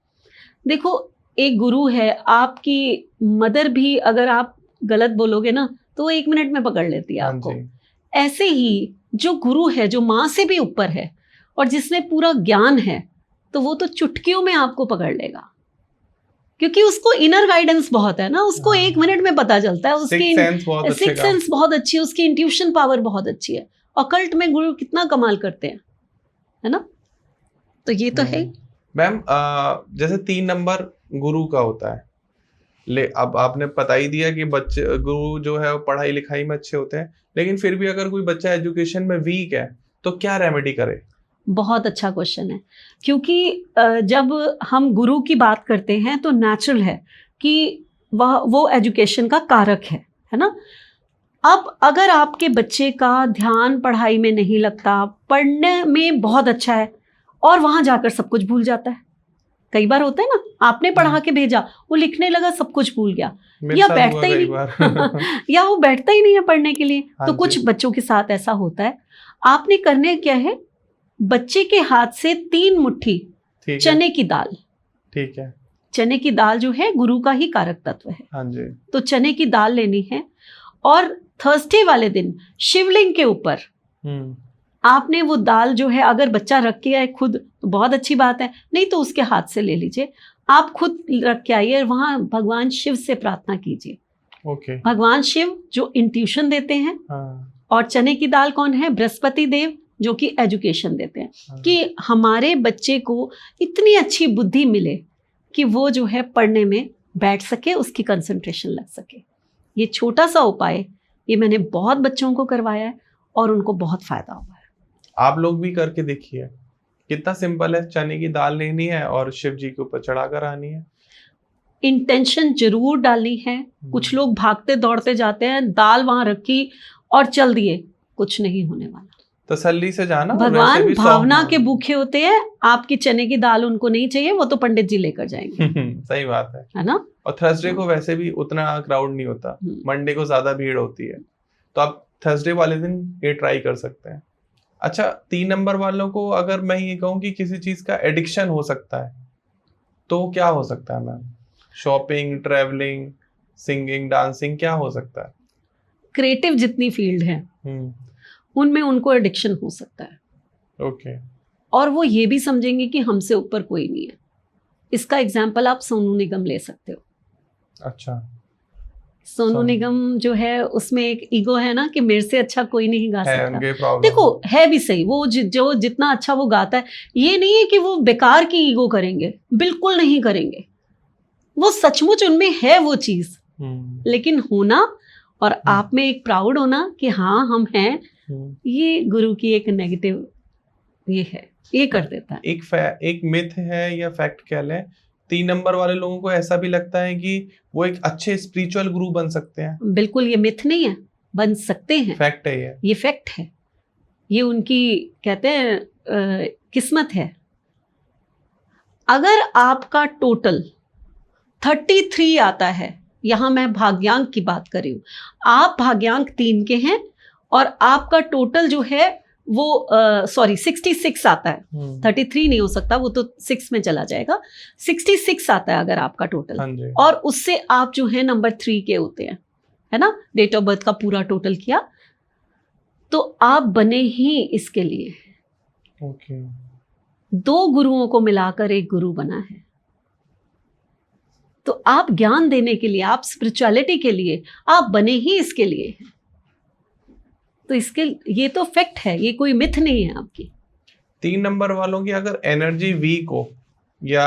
देखो, एक गुरु है, आपकी मदर भी अगर आप गलत बोलोगे ना तो 1 मिनट में पकड़ लेती है आपको। ऐसे ही जो गुरु है, जो माँ से भी ऊपर है और जिसने पूरा ज्ञान है, तो वो तो चुटकियों में आपको पकड़ लेगा, क्योंकि उसको इनर गाइडेंस बहुत है ना, उसको 1 मिनट में पता चलता है, उसकी सिक्स सेंस बहुत अच्छी है, उसकी इंट्यूशन पावर बहुत अच्छी है। ऑकल्ट में गुरु कितना कमाल करते हैं, है ना। तो ये तो है। मैम जैसे 3 नंबर गुरु का होता है, अब आपने बता ही दिया कि बच्चे, गुरु जो है वो पढ़ाई लिखाई में अच्छे होते हैं, लेकिन फिर भी अगर कोई बच्चा एजुकेशन में वीक है तो क्या रेमेडी करे? बहुत अच्छा क्वेश्चन है, क्योंकि जब हम गुरु की बात करते हैं तो नेचुरल है कि वो एजुकेशन का कारक है ना। अब अगर आपके बच्चे का ध्यान पढ़ाई में नहीं लगता, पढ़ने में बहुत अच्छा है और वहाँ जाकर सब कुछ भूल जाता है, कई बार होता है ना, आपने पढ़ा के भेजा, वो लिखने लगा, सब कुछ भूल गया, या बैठता ही नहीं या वो बैठता ही नहीं है पढ़ने के लिए। तो कुछ बच्चों के साथ ऐसा होता है। आपने करने क्या है, बच्चे के हाथ से 3 मुट्ठी चने की दाल, ठीक है, चने की दाल जो है गुरु का ही कारक तत्व है। हाँ जी। तो चने की दाल लेनी है और थर्सडे वाले दिन शिवलिंग के ऊपर आपने वो दाल जो है, अगर बच्चा रख के आए खुद तो बहुत अच्छी बात है, नहीं तो उसके हाथ से ले लीजिए, आप खुद रख के आइए, वहां भगवान शिव से प्रार्थना कीजिए। ओके। भगवान शिव जो इंट्यूशन देते हैं, और चने की दाल कौन है? बृहस्पति देव, जो कि एजुकेशन देते हैं, कि हमारे बच्चे को इतनी अच्छी बुद्धि मिले कि वो जो है पढ़ने में बैठ सके, उसकी कंसंट्रेशन लग सके। ये छोटा सा उपाय, ये मैंने बहुत बच्चों को करवाया है और उनको बहुत फायदा हुआ है। आप लोग भी करके देखिए, कितना सिंपल है। चने की दाल लेनी है और शिव जी के ऊपर चढ़ाकर आनी है। इंटेंशन जरूर डालनी है। कुछ लोग भागते दौड़ते जाते हैं, दाल वहां रखी और चल दिए, कुछ नहीं होने वाला। तसल्ली से जाना। भगवान भावना के भूखे होते हैं, आपकी चने की दाल उनको नहीं चाहिए, वो तो पंडित जी लेकर जाएंगे। सही बात है ना। और थर्सडे को वैसे भी उतना क्राउड नहीं होता, मंडे को ज्यादा भीड़ होती है, तो आप थर्सडे वाले दिन ये ट्राई कर सकते हैं। अच्छा, 3 नंबर वालों को अगर मैं ये कहूँ कि किसी चीज का एडिक्शन हो सकता है, तो क्या हो सकता है ma'am? Shopping, travelling, singing, dancing, क्या हो सकता है? क्रिएटिव जितनी फील्ड है उनमें उनको एडिक्शन हो सकता है। ओके। और वो ये भी समझेंगे कि हमसे ऊपर कोई नहीं है। इसका एग्जाम्पल आप सोनू निगम ले सकते हो। अच्छा। सोनू निगम जो है उसमें एक ईगो है ना कि मेरे से अच्छा कोई नहीं गा है, सकता। उनके प्रॉब्लम देखो है भी सही, वो जो जितना अच्छा वो गाता है, ये नहीं है कि वो बेकार की ईगो करेंगे, बिल्कुल नहीं करेंगे, वो सचमुच उनमें है वो चीज। लेकिन होना और आप में एक प्राउड होना कि हाँ हम हैं, ये गुरु की एक नेगेटिव ये है, ये कर देता है। एक मिथ है या फैक्ट कह लें, 3 नंबर वाले लोगों को ऐसा भी लगता है कि वो एक अच्छे स्पिरिचुअल गुरु बन सकते हैं। बिल्कुल ये मिथ नहीं है, बन सकते हैं, फैक्ट है ये फैक्ट है, ये उनकी कहते हैं किस्मत है। अगर आपका टोटल 33 आता है, यहां मैं भाग्यांक की बात कर रही हूं, आप भाग्यांक 3 के हैं और आपका टोटल जो है वो 66 आता है, 33 नहीं हो सकता, वो तो 6 में चला जाएगा, 66 आता है अगर आपका टोटल, और उससे आप जो है नंबर 3 के होते हैं, है ना, डेट ऑफ बर्थ का पूरा टोटल किया तो आप बने ही इसके लिए। ओके। 2 गुरुओं को मिलाकर एक गुरु बना है, तो आप ज्ञान देने के लिए, आप स्पिरिचुअलिटी के लिए आप बने ही इसके लिए हैं। तो इसके ये तो फैक्ट है, ये कोई मिथ नहीं है आपकी। 3 नंबर वालों की अगर एनर्जी वीक हो या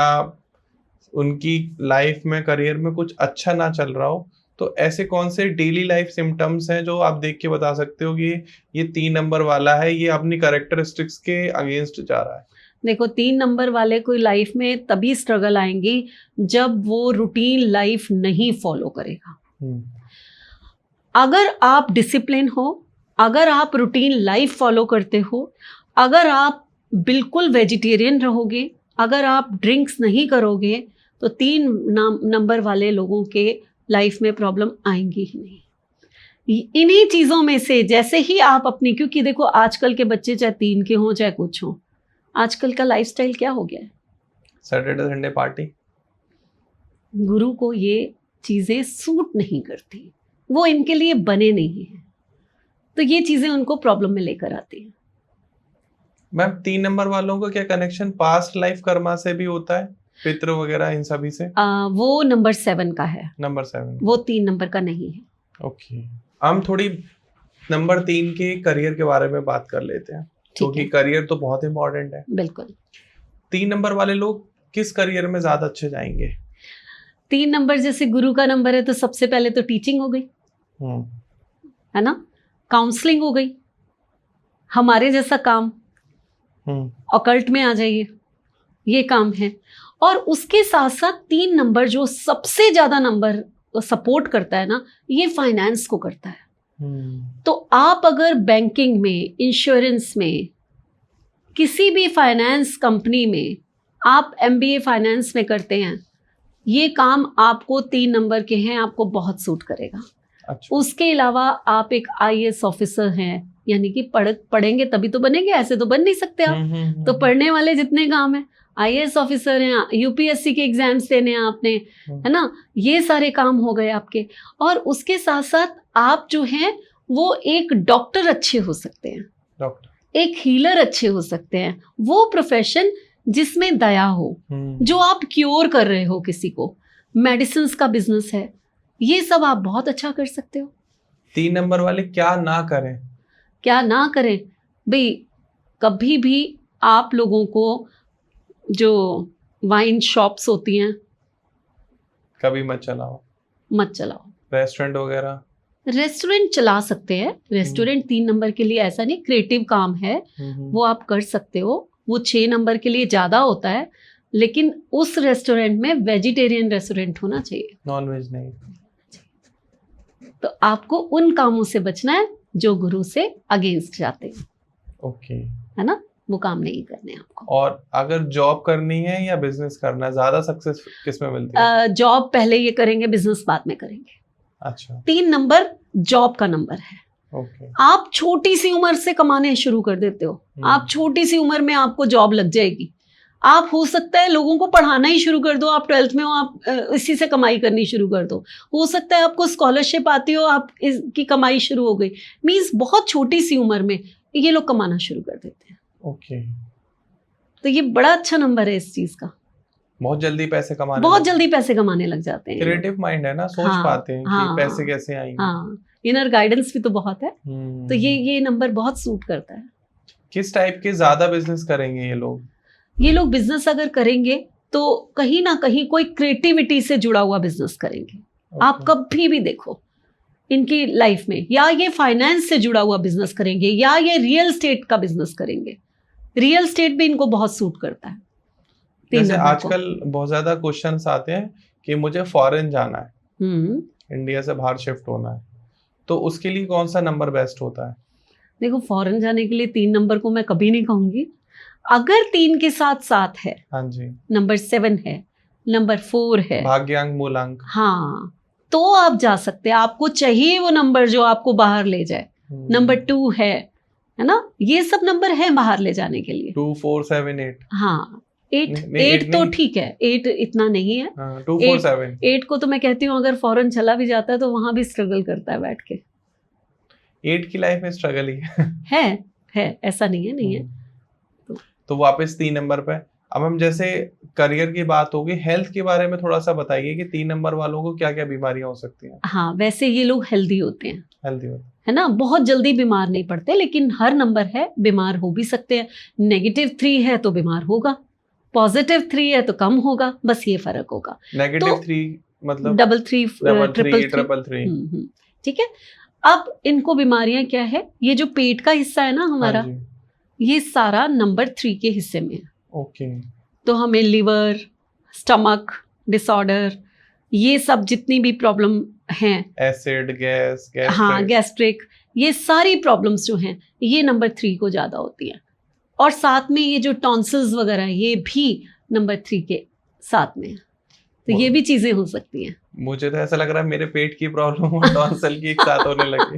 उनकी लाइफ में, करियर में कुछ अच्छा ना चल रहा हो, तो ऐसे कौन से डेली लाइफ सिम्टम्स हैं जो आप देख के बता सकते हो कि ये 3 नंबर वाला है, ये अपनी कैरेक्टरिस्टिक्स के अगेंस्ट जा रहा है? देखो 3 नंबर वाले को लाइफ में तभी स्ट्रगल आएंगी जब वो रूटीन लाइफ नहीं फॉलो करेगा। अगर आप डिसिप्लिन हो, अगर आप रूटीन लाइफ फॉलो करते हो, अगर आप बिल्कुल वेजिटेरियन रहोगे, अगर आप ड्रिंक्स नहीं करोगे, तो 3 नंबर वाले लोगों के लाइफ में प्रॉब्लम आएंगी ही नहीं। इन्हीं चीज़ों में से जैसे ही आप अपनी, क्योंकि देखो आजकल के बच्चे चाहे 3 के हों चाहे कुछ हों, आजकल का लाइफस्टाइल क्या हो गया है, सैटरडे संडे पार्टी। गुरु को ये चीज़ें सूट नहीं करती, वो इनके लिए बने नहीं हैं, तो ये चीज़ें उनको प्रॉब्लम में लेकर आती हैं। मैम 3 नंबर वालों का क्या कनेक्शन पास्ट लाइफ कर्मा से भी होता है, पितृ वगैरह इन सभी से? वो नंबर 7 का है, नंबर 7, वो 3 नंबर का नहीं है। ओके। हम थोड़ी नंबर 3 के करियर के बारे में बात कर लेते हैं, क्योंकि करियर तो बहुत इंपॉर्टेंट है। बिल्कुल। 3 नंबर वाले लोग किस करियर में ज्यादा अच्छे जाएंगे? 3 नंबर जैसे गुरु का नंबर है, तो सबसे पहले तो टीचिंग हो गई, है ना, काउंसलिंग हो गई, हमारे जैसा काम, ऑकल्ट में आ जाइए, ये काम है। और उसके साथ साथ 3 नंबर जो सबसे ज्यादा नंबर सपोर्ट करता है ना, ये फाइनेंस को करता है। तो आप अगर बैंकिंग में, इंश्योरेंस में, किसी भी फाइनेंस कंपनी में आप MBA फाइनेंस में करते हैं, ये काम आपको 3 नंबर के हैं, आपको बहुत सूट करेगा। अच्छा। उसके अलावा आप एक IAS ऑफिसर हैं, यानी कि पढ़ेंगे तभी तो बनेंगे, ऐसे तो बन नहीं सकते आप। तो पढ़ने वाले जितने काम है, IAS ऑफिसर हैं, UPSC के एग्जाम्स देने हैं आपने, है ना, ये सारे काम हो गए आपके। और उसके साथ साथ आप जो हैं वो एक डॉक्टर अच्छे हो सकते हैं, एक हीलर अच्छे हो सकते हैं, वो प्रोफेशन जिसमें दया हो, जो आप क्योर कर रहे हो किसी को, मेडिसिन का बिजनेस है, ये सब आप बहुत अच्छा कर सकते हो। 3 नंबर वाले क्या ना करें? क्या ना करें भाई, कभी भी आप लोगों को जो वाइन शॉप्स होती हैं कभी मत चलाओ। रेस्टोरेंट वगैरह, रेस्टोरेंट चला सकते हैं, रेस्टोरेंट 3 नंबर के लिए ऐसा नहीं, क्रिएटिव काम है, वो आप कर सकते हो। वो 6 नंबर के लिए ज़्यादा होता है, लेकिन उस रेस्टोरेंट में वेजिटेरियन रेस्टोरेंट होना चाहिए, नॉन वेज नहीं। तो आपको उन कामों से बचना है जो गुरु से अगेंस्ट जाते हैं। ओके, है ना, वो काम नहीं करने आपको। और अगर जॉब करनी है या बिजनेस करना है, ज्यादा सक्सेस किस में मिलती है? जॉब पहले ये करेंगे, बिजनेस बाद में करेंगे। अच्छा। 3 नंबर जॉब का नंबर है। ओके। आप छोटी सी उम्र से कमाने शुरू कर देते हो, आप छोटी सी उम्र में आपको जॉब लग जाएगी, आप हो सकता है लोगों को पढ़ाना ही शुरू कर दो, आप 12th में हो, आप इसी से कमाई करनी शुरू कर दो, हो सकता है आपको स्कॉलरशिप आती हो, आप इसकी कमाई शुरू हो गई। मीन्स बहुत छोटी सी उम्र में ये लोग कमाना शुरू कर देते हैं। ओके। तो ये बड़ा अच्छा नंबर है इस चीज का। बहुत जल्दी पैसे कमाने बहुत जल्दी पैसे कमाने लग जाते हैं। क्रिएटिव माइंड है ना, सोच पाते हैं कि पैसे कैसे आएंगे। हाँ, इनर गाइडेंस भी तो बहुत है। तो ये नंबर बहुत सूट करता है। किस टाइप के ज्यादा बिजनेस करेंगे ये लोग? ये लोग बिजनेस अगर करेंगे तो कहीं ना कहीं कोई क्रिएटिविटी से जुड़ा हुआ बिजनेस करेंगे। आप कभी भी देखो इनकी लाइफ में, या ये फाइनेंस से जुड़ा हुआ बिजनेस करेंगे, या ये रियल एस्टेट का बिजनेस करेंगे। रियल एस्टेट भी इनको बहुत सूट करता है। जैसे आजकल बहुत ज्यादा क्वेश्चंस आते हैं कि मुझे फॉरेन जाना है, इंडिया से बाहर शिफ्ट होना है, तो उसके लिए कौन सा नंबर बेस्ट होता है? देखो, फॉरेन जाने के लिए 3 नंबर को मैं कभी नहीं कहूंगी। अगर 3 के साथ 7 है, हाँ जी, नंबर 7 है, नंबर 4 है, भाग्यांक मूलांक, हाँ, तो आप जा सकते हैं। आपको चाहिए वो नंबर जो आपको बाहर ले जाए। नंबर 2 है ना, ये सब नंबर है बाहर ले जाने के लिए। 2 4 7 8, हाँ, 8 तो ठीक है, 8 इतना नहीं है। 2 4 7 8 को तो मैं कहती हूँ अगर फॉरेन चला भी जाता है तो वहां भी स्ट्रगल करता है बैठ के। 8 की लाइफ में स्ट्रगल ही है, ऐसा नहीं है, नहीं है। तो वापस 3 नंबर पे अब हम जैसे करियर की बात होगी, हेल्थ के बारे में थोड़ा सा बताइए कि 3 नंबर वालों को क्या क्या बीमारियां हो सकती हैं? हाँ, वैसे ये लोग हेल्दी होते हैं, है ना, बहुत जल्दी बीमार नहीं पड़ते, लेकिन हर नंबर है बीमार हो भी सकते हैं। -3 है तो बीमार होगा, +3 है तो कम होगा, बस ये फर्क होगा। -3 मतलब 333 ठीक है। अब इनको बीमारियां क्या है, ये जो पेट का हिस्सा है ना हमारा, ये सारा नंबर 3 के हिस्से में है। ओके। तो हमें लिवर, स्टमक डिसऑर्डर, ये सब जितनी भी प्रॉब्लम हैं, एसिड, गैस्ट्रिक, हाँ, गैस्ट्रिक, ये सारी प्रॉब्लम्स जो हैं ये नंबर 3 को ज्यादा होती हैं। और साथ में ये जो टॉन्सिल्स वगैरह, ये भी नंबर 3 के साथ में है। तो ये भी चीजें हो सकती हैं। मुझे तो ऐसा लग रहा है मेरे पेट की प्रॉब्लम और टॉन्सिल की एक साथ होने लगी।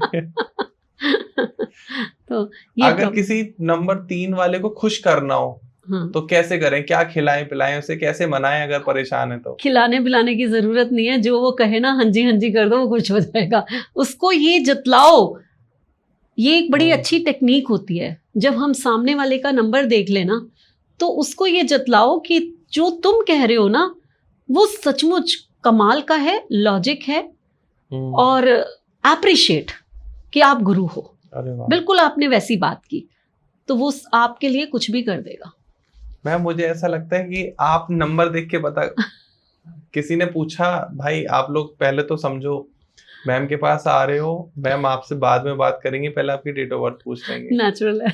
तो ये अगर किसी नंबर 3 वाले को खुश करना हो, हाँ, तो कैसे करें? क्या खिलाएं पिलाएं, उसे कैसे मनाएं अगर परेशान है तो? खिलाने पिलाने की जरूरत नहीं है, जो वो कहे ना हाँ जी कर दो, वो खुश हो जाएगा। उसको ये जतलाओ, ये एक बड़ी अच्छी टेक्निक होती है। जब हम सामने वाले का नंबर देख लेना तो उसको ये जतलाओ कि जो तुम कह रहे हो ना वो सचमुच कमाल का है, लॉजिक है, और एप्रिशिएट कि आप गुरु हो। बिल्कुल आपने वैसी बात की तो वो आपके लिए कुछ भी कर देगा। मैम, मुझे ऐसा लगता है कि आप नंबर देख के बता किसी ने पूछा, भाई आप लोग पहले तो समझो, मैम के पास आ रहे हो, मैम आपसे बाद में बात करेंगे, पहले आपकी डेट ऑफ बर्थ पूछ लेंगे। नेचुरल है।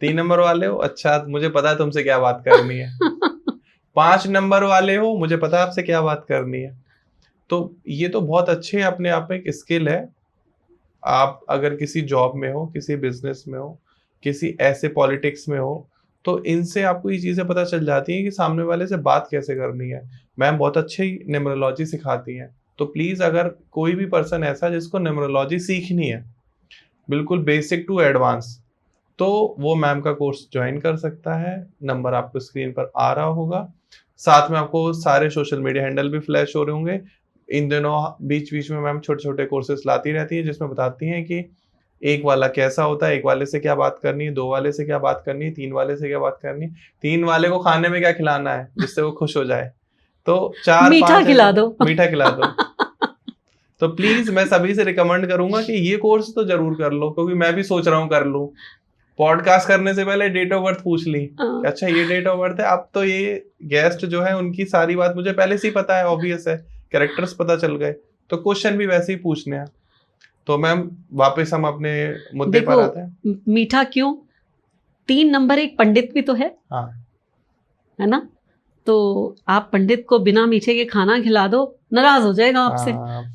3 नंबर वाले हो, अच्छा मुझे पता है तुमसे क्या बात करनी है। 5 नंबर वाले हो, मुझे पता है आपसे क्या बात करनी है। तो ये तो बहुत अच्छे अपने आप में एक स्किल है। आप अगर किसी जॉब में हो, किसी बिजनेस में हो, किसी ऐसे पॉलिटिक्स में हो, तो इनसे आपको ये चीजें पता चल जाती हैं कि सामने वाले से बात कैसे करनी है। मैम बहुत अच्छी न्यूमरोलॉजी सिखाती हैं, तो प्लीज अगर कोई भी पर्सन ऐसा जिसको न्यूमरोलॉजी सीखनी है, बिल्कुल बेसिक टू एडवांस, तो वो मैम का कोर्स ज्वाइन कर सकता है। नंबर आपको स्क्रीन पर आ रहा होगा, साथ में आपको सारे सोशल मीडिया हैंडल भी फ्लैश हो रहे होंगे। इन दिनों बीच बीच में मैम छोटे छोटे कोर्सेज लाती रहती है, जिसमें बताती हैं कि 1 वाला कैसा होता है, 1 वाले से क्या बात करनी है, 2 वाले से क्या बात करनी है, 3 वाले से क्या बात करनी है, 3 वाले को खाने में क्या खिलाना है जिससे वो खुश हो जाए, तो 4 मीठा खिला दो, मीठा खिला दो। तो प्लीज मैं सभी से रिकमेंड करूंगा कि ये कोर्स तो जरूर कर लो, क्योंकि मैं भी सोच रहा हूँ कर लूं। पॉडकास्ट करने से पहले डेट ऑफ बर्थ पूछ ली, अच्छा ये डेट ऑफ बर्थ है। अब तो ये गेस्ट जो है उनकी सारी बात मुझे पहले से ही पता है, ऑब्वियस है, कैरेक्टर्स पता चल गए, तो क्वेश्चन भी वैसे ही पूछने हैं। तो मैम वापस हम अपने मुद्दे पर आते हैं। मीठा क्यों? 3 नंबर एक पंडित भी तो है, हाँ, है ना? तो आप पंडित को बिना मीठे के खाना खिला दो, नाराज हो जाएगा आपसे।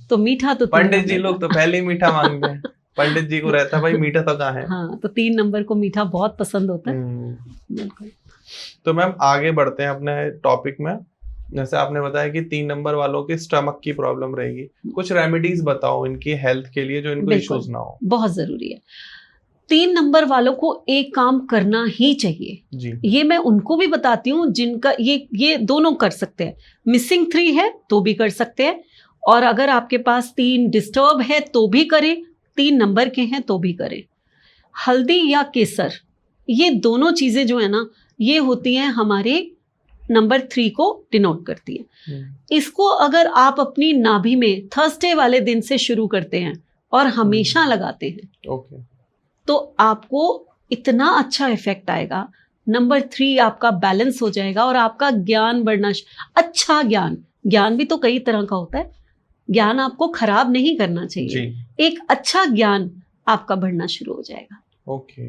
तो मीठा तो पंडित जी लोग तो पहले ही मीठा मांगते हैं। पंडित जी को रहता भाई मीठा तो कहाँ है। हाँ, तो 3 नंबर को मीठा बहुत पसंद होता है। बिल्कुल। तो मैम आगे बढ़ते हैं अपने टॉपिक में। जैसे आपने बताया कि 3 नंबर वालों के स्टमक की प्रॉब्लम रहेगी, कुछ रेमेडीज बताओ इनकी हेल्थ के लिए जो इनको इश्यूज ना हो। बहुत जरूरी है। 3 नंबर वालों को एक काम करना ही चाहिए जी। ये मैं उनको भी बताती हूँ जिनका ये दोनों कर सकते हैं। मिसिंग 3 है तो भी कर सकते हैं, और अगर आपके पास 3 डिस्टर्ब है तो भी करें, 3 नंबर के हैं तो भी करें। हल्दी या केसर, ये दोनों चीजें जो है ना, ये होती हैं हमारे नंबर 3 को डिनोट करती है। इसको अगर आप अपनी नाभि में थर्सडे वाले दिन से शुरू करते हैं और हमेशा लगाते हैं तो आपको इतना अच्छा इफेक्ट आएगा। नंबर 3 आपका बैलेंस हो जाएगा और आपका ज्ञान बढ़ना, अच्छा ज्ञान भी तो कई तरह का होता है, ज्ञान आपको खराब नहीं करना चाहिए, एक अच्छा ज्ञान आपका बढ़ना शुरू हो जाएगा। ओके,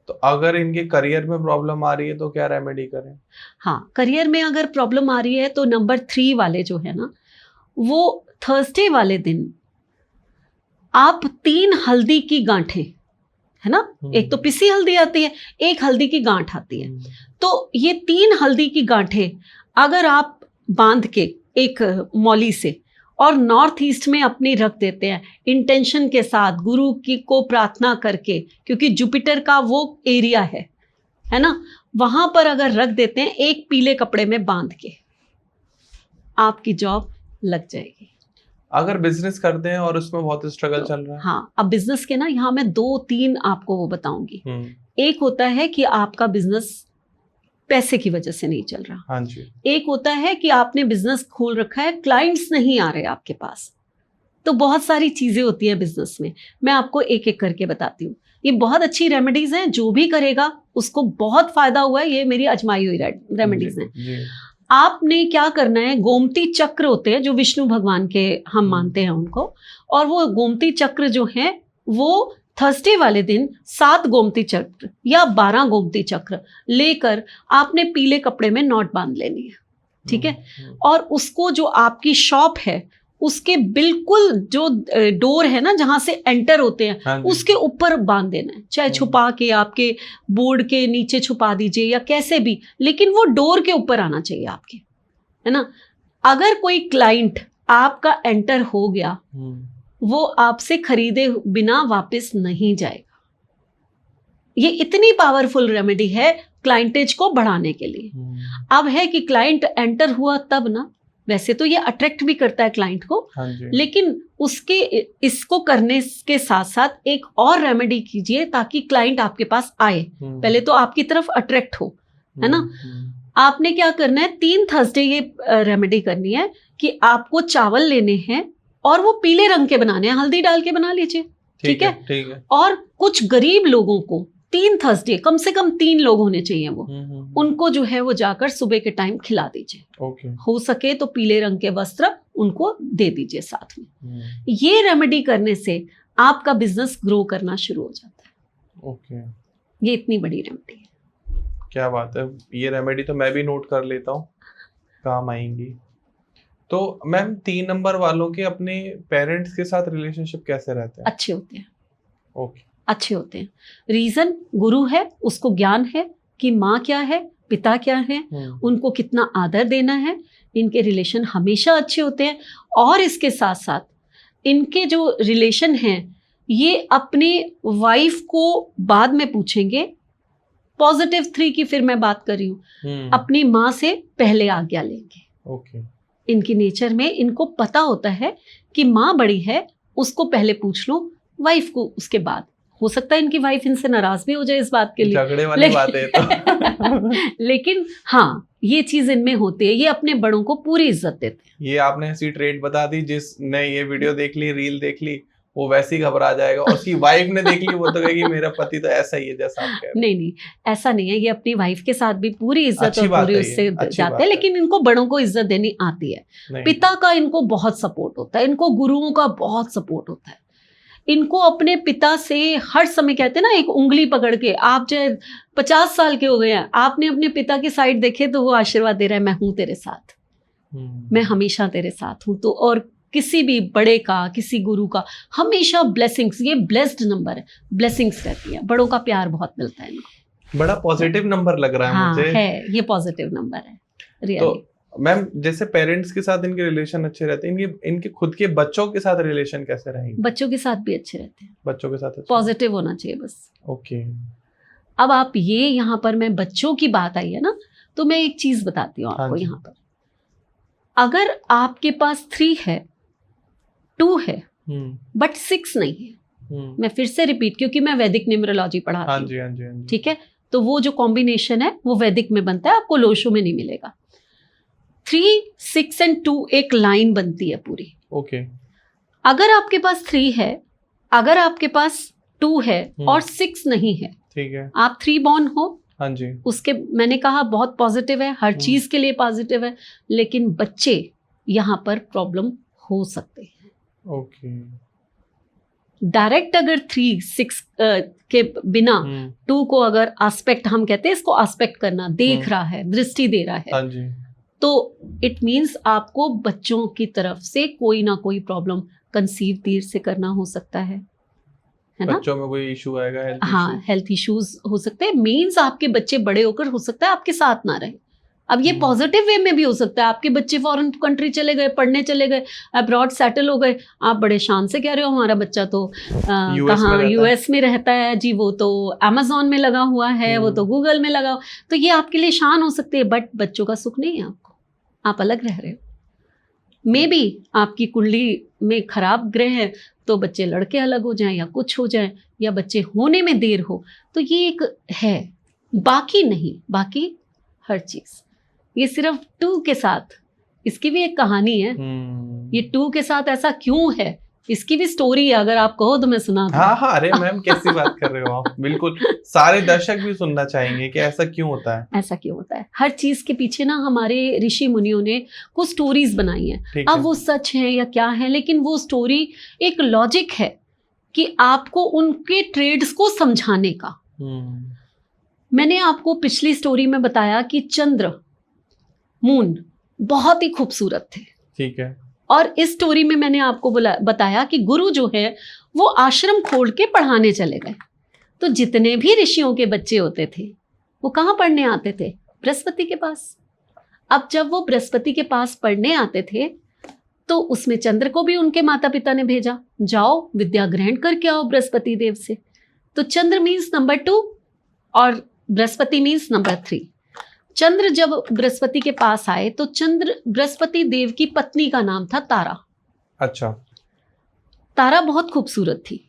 तो अगर इनके करियर में प्रॉब्लम आ रही है तो क्या रेमेडी करें? हाँ, करियर में अगर प्रॉब्लम आ रही है तो नंबर 3 वाले जो है ना, वो थर्सडे वाले दिन आप 3 हल्दी की गांठें, है ना, एक तो पिसी हल्दी आती है, एक हल्दी की गांठ आती है, तो ये 3 हल्दी की गांठें अगर आप बांध के एक मौली से और नॉर्थ ईस्ट में अपनी रख देते हैं इंटेंशन के साथ, गुरु की को प्रार्थना करके, क्योंकि जुपिटर का वो एरिया है ना, वहां पर अगर रख देते हैं एक पीले कपड़े में बांध के, आपकी जॉब लग जाएगी। अगर बिजनेस करते हैं और उसमें बहुत स्ट्रगल चल रहा है? हाँ, अब बिजनेस के ना यहाँ मैं 2-3 आपको वो बताऊंगी। एक होता है कि आपका बिजनेस पैसे की वजह से नहीं चल रहा। हाँ जी। एक होता है कि आपने बिजनेस खोल रखा है, क्लाइंट्स नहीं आ रहे आपके पास, तो बहुत सारी चीजें होती हैं बिजनेस में। मैं आपको एक एक करके बताती हूँ। ये बहुत अच्छी रेमेडीज हैं, जो भी करेगा उसको बहुत फायदा हुआ है, ये मेरी अजमाई हुई रेमेडीज हैं। आपने क्या करना है, गोमती चक्र होते हैं जो विष्णु भगवान के हम मानते हैं उनको, और वो गोमती चक्र जो है वो थर्सडे वाले दिन 7 गोमती चक्र या 12 गोमती चक्र लेकर आपने पीले कपड़े में नॉट बांध लेनी है, ठीक है, और उसको जो आपकी शॉप है उसके बिल्कुल जो डोर है ना जहां से एंटर होते हैं उसके ऊपर बांध देना है, चाहे छुपा के आपके बोर्ड के नीचे छुपा दीजिए या कैसे भी, लेकिन वो डोर के ऊपर आना चाहिए आपके, है ना। अगर कोई क्लाइंट आपका एंटर हो गया, वो आपसे खरीदे बिना वापस नहीं जाएगा। ये इतनी पावरफुल रेमेडी है क्लाइंटेज को बढ़ाने के लिए। अब है कि क्लाइंट एंटर हुआ तब ना, वैसे तो ये अट्रैक्ट भी करता है क्लाइंट को, लेकिन उसके इसको करने के साथ साथ एक और रेमेडी कीजिए ताकि क्लाइंट आपके पास आए, पहले तो आपकी तरफ अट्रैक्ट हो, है ना। आपने क्या करना है, 3 थर्सडे ये रेमेडी करनी है कि आपको चावल लेने हैं और वो पीले रंग के बनाने हैं, हल्दी डाल के बना लीजिए, ठीक है। और कुछ गरीब लोगों को 3 थर्सडे, कम से कम 3 लोग होने चाहिए वो, उनको जो है वो जाकर सुबह के टाइम खिला दीजिए। हो सके तो पीले रंग के वस्त्र उनको दे दीजिए साथ में। ये रेमेडी करने से आपका बिजनेस ग्रो करना शुरू हो जाता है। ये इतनी बड़ी रेमेडी है। क्या बात है, ये रेमेडी तो मैं भी नोट कर लेता हूँ, काम आएंगी। तो मैम 3 नंबर वालों के अपने पेरेंट्स के साथ रिलेशनशिप कैसे रहते हैं? अच्छे होते हैं। ओके, अच्छे होते हैं। रीजन गुरु है, उसको ज्ञान है कि माँ क्या है, पिता क्या है, उनको कितना आदर देना है। इनके रिलेशन हमेशा अच्छे होते हैं। और इसके साथ साथ इनके जो रिलेशन हैं ये अपने वाइफ को बाद में पूछेंगे। पॉजिटिव 3 की फिर मैं बात कर रही हूँ, अपनी माँ से पहले आज्ञा लेंगे। ओके, इनकी नेचर में इनको पता होता है कि माँ बड़ी है, उसको पहले पूछ लो, वाइफ को उसके बाद। हो सकता है इनकी वाइफ इनसे नाराज भी हो जाए इस बात के लिए, झगड़े वाली बात है तो। लेकिन हाँ, ये चीज इनमें होती है, ये अपने बड़ों को पूरी इज्जत देते हैं। ये आपने ऐसी ट्रेड बता दी, जिसने ये वीडियो देख ली, रील देख ली, वो वैसे ही घबरा जाएगा, और उसकी वाइफ ने देख ली, वो तो कहेगी मेरा पति तो ऐसा ही है जैसा आप कह रहे हैं। नहीं, ऐसा नहीं है। ये अपनी वाइफ के साथ भी पूरी इज्जत और पूरी उससे जाते हैं, लेकिन इनको बड़ों को इज्जत देनी आती है। पिता का इनको बहुत सपोर्ट होता है, इनको गुरुओं का बहुत सपोर्ट होता है। इनको अपने पिता से हर समय, कहते हैं ना, एक उंगली पकड़ के, आप चाहे 50 साल के हो गए हैं, आपने अपने पिता की साइड देखे तो वो आशीर्वाद दे रहा है, मैं हूं तेरे साथ, मैं हमेशा तेरे साथ हूं। तो और किसी भी बड़े का, किसी गुरु का हमेशा ब्लेसिंग्स, ये ब्लेस्ड नंबर है, ब्लेसिंग्स रहती है, बड़ों का प्यार बहुत मिलता है इनको। बड़ा पॉजिटिव नंबर लग रहा है। हाँ, मुझे है, ये पॉजिटिव नंबर है रियली। तो मैम जैसे पेरेंट्स के साथ इनके रिलेशन अच्छे रहते हैं, इनके खुद के बच्चों के साथ रिलेशन कैसे रहेंगे? बच्चों के साथ भी अच्छे रहते हैं, बच्चों के साथ पॉजिटिव होना चाहिए बस। ओके, अब आप ये यहाँ पर, मैं बच्चों की बात आई है ना, तो मैं एक चीज बताती हूँ आपको। यहाँ पर अगर आपके पास 3 है, 2 है, बट 6 नहीं है, मैं फिर से रिपीट, क्योंकि मैं वैदिक न्यूमरोलॉजी पढ़ाती हूँ, ठीक है। तो वो जो कॉम्बिनेशन है वो वैदिक में बनता है, आपको लोशो में नहीं मिलेगा। 3, 6 and 2 एक लाइन बनती है पूरी। ओके। अगर आपके पास 3 है, अगर आपके पास 2 है और 6 नहीं है, ठीक है, आप 3 बॉर्न हो, हाँ जी, उसके मैंने कहा बहुत पॉजिटिव है, हर चीज के लिए पॉजिटिव है, लेकिन बच्चे यहाँ पर प्रॉब्लम हो सकते हैं। ओके। डायरेक्ट अगर 3, 6 के बिना 2 को अगर एस्पेक्ट, हम कहते हैं इसको एस्पेक्ट करना, देख रहा है, दृष्टि दे रहा है, हाँ जी, तो इट मीन्स आपको बच्चों की तरफ से कोई ना कोई प्रॉब्लम कंसीव देर से करना हो सकता है ना? बच्चों में कोई इशू आएगा, हेल्थ हाँ, हेल्थ इश्यूज हो सकते हैं। मीन्स आपके बच्चे बड़े होकर हो सकता है आपके साथ ना रहे। अब ये पॉजिटिव वे में भी हो सकता है, आपके बच्चे फॉरेन कंट्री चले गए, पढ़ने चले गए, अब्रॉड सेटल हो गए, आप बड़े शान से कह रहे हो हमारा बच्चा तो कहाँ यूएस में रहता है जी, वो तो अमेजोन में लगा हुआ है, वो तो गूगल में लगा, तो ये आपके लिए शान हो सकती है, बट बच्चों का सुख नहीं है आपको, आप अलग रह रहे हो। मे बी आपकी कुंडली में खराब ग्रह है तो बच्चे लड़के अलग हो जाएं या कुछ हो जाए, या बच्चे होने में देर हो, तो ये एक है, बाकी नहीं, बाकी हर चीज। ये सिर्फ 2 के साथ, इसकी भी एक कहानी है। ये 2 के साथ ऐसा क्यों है, इसकी भी स्टोरी है, अगर आप कहो तो मैं सुना दूं। हाँ हाँ, अरे मैम कैसी बात कर रहे हो आप, बिल्कुल सारे दर्शक भी सुनना चाहेंगे कि ऐसा क्यों होता है। ऐसा क्यों होता है, हर चीज के पीछे ना हमारे ऋषि मुनियों ने कुछ स्टोरीज बनाई हैं। अब वो सच है या क्या है, लेकिन वो स्टोरी एक लॉजिक है कि आपको उनके ट्रेड्स को समझाने का। मैंने आपको पिछली स्टोरी में बताया कि चंद्र, मून बहुत ही खूबसूरत थे, ठीक है, और इस स्टोरी में मैंने आपको बताया कि गुरु जो है वो आश्रम खोल के पढ़ाने चले गए। तो जितने भी ऋषियों के बच्चे होते थे वो कहाँ पढ़ने आते थे, बृहस्पति के पास। अब जब वो बृहस्पति के पास पढ़ने आते थे तो उसमें चंद्र को भी उनके माता पिता ने भेजा, जाओ विद्या ग्रहण करके आओ बृहस्पति देव से। तो चंद्र मीन्स नंबर 2 और बृहस्पति मीन्स नंबर 3। चंद्र जब बृहस्पति के पास आए तो चंद्र, बृहस्पति देव की पत्नी का नाम था तारा। अच्छा। तारा बहुत खूबसूरत थी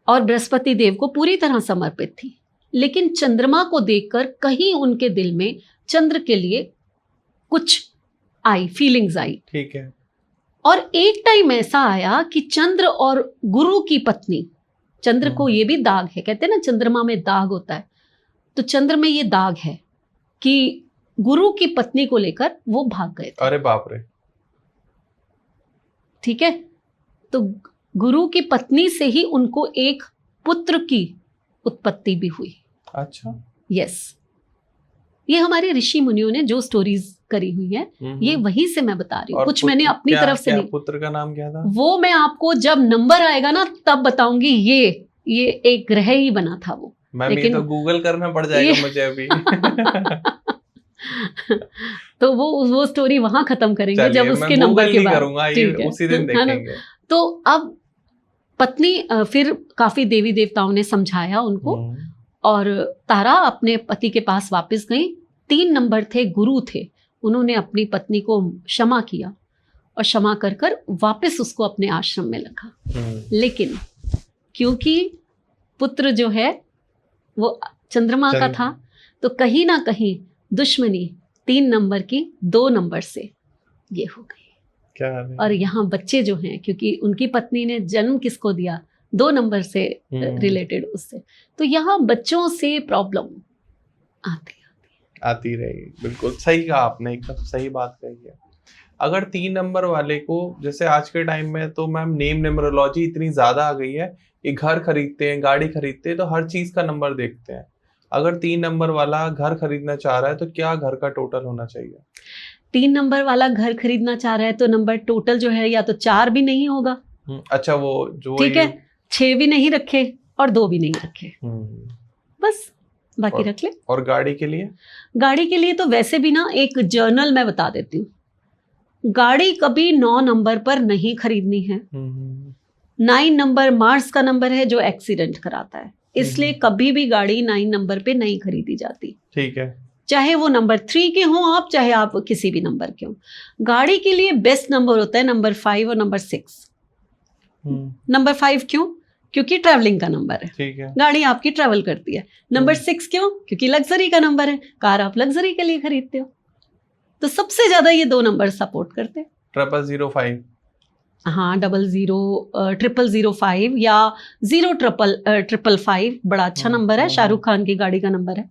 और बृहस्पति देव को पूरी तरह समर्पित थी, लेकिन चंद्रमा को देखकर कहीं उनके दिल में चंद्र के लिए कुछ आई, फीलिंग्स आई, ठीक है। और एक टाइम ऐसा आया कि चंद्र और गुरु की पत्नी, चंद्र को ये भी दाग है, कहते हैं ना चंद्रमा में दाग होता है, तो चंद्र में ये दाग है कि गुरु की पत्नी को लेकर वो भाग गए थे। अरे बाप रे। ठीक है, तो गुरु की पत्नी से ही उनको एक पुत्र की उत्पत्ति भी हुई। अच्छा। यस, ये हमारे ऋषि मुनियों ने जो स्टोरीज करी हुई है ये वहीं से मैं बता रही हूँ, कुछ मैंने अपनी तरफ से नहीं। पुत्र का नाम क्या था वो मैं आपको जब नंबर आएगा ना तब बताऊंगी। ये एक ग्रह ही बना था वो, लेकिन तो गूगल करना पड़ जाएगा मुझे अभी। तो वो स्टोरी वहां खत्म करेंगे जब उसके नंबर के बाद, ये उसी दिन देखेंगे। तो अब पत्नी फिर काफी देवी देवताओं ने समझाया उनको, और तारा अपने पति के पास वापस गई। 3 नंबर थे, गुरु थे, उन्होंने अपनी पत्नी को क्षमा किया और क्षमा कर कर वापस उसको अपने आश्रम में रखा। लेकिन क्योंकि पुत्र जो है वो चंद्रमा का था, तो कहीं ना कहीं दुश्मनी 3 नंबर की 2 नंबर से ये हो गई। क्या और यहाँ बच्चे जो हैं, क्योंकि उनकी पत्नी ने जन्म किसको दिया, 2 नंबर से रिलेटेड उससे, तो यहाँ बच्चों से प्रॉब्लम आती रहेगी। बिल्कुल सही कहा आपने, एकदम सही बात कही है। अगर 3 नंबर वाले को, जैसे आज के टाइम में तो मैम नेम न्यूमरोलॉजी इतनी ज्यादा आ गई है कि घर खरीदते हैं, गाड़ी खरीदते हैं तो हर चीज का नंबर देखते हैं। अगर 3 नंबर वाला घर खरीदना चाह रहा है तो क्या घर का टोटल होना चाहिए? 3 नंबर वाला घर खरीदना चाह रहा है तो नंबर टोटल जो है या तो 4 भी नहीं होगा। अच्छा, वो जो ठीक है, 6 भी नहीं रखे और 2 भी नहीं रखे, बस बाकी रख ले। और गाड़ी के लिए? गाड़ी के लिए तो वैसे भी ना एक जर्नल मैं बता देती हूँ, गाड़ी कभी 9 नंबर पर नहीं खरीदनी है। 9 नंबर मार्स का नंबर है जो एक्सीडेंट कराता है, इसलिए कभी भी गाड़ी 9 नंबर पे नहीं खरीदी जाती। ठीक है, चाहे वो नंबर 3 के हों आप, चाहे आप किसी भी नंबर के हों। गाड़ी के लिए बेस्ट नंबर होता है नंबर 5 और नंबर 6। नंबर 5 क्यों? क्योंकि ट्रैवलिंग का नंबर है, ठीक है। गाड़ी आपकी ट्रैवल करती है। नंबर 6 क्यों? क्योंकि लग्जरी का नंबर है, कार आप लग्जरी के लिए खरीदते हो। तो सबसे ज्यादा ये 2 नंबर सपोर्ट करते हैं। 0005। हाँ, 0005 या 0555 बड़ा अच्छा नंबर है, शाहरुख खान की गाड़ी का नंबर है।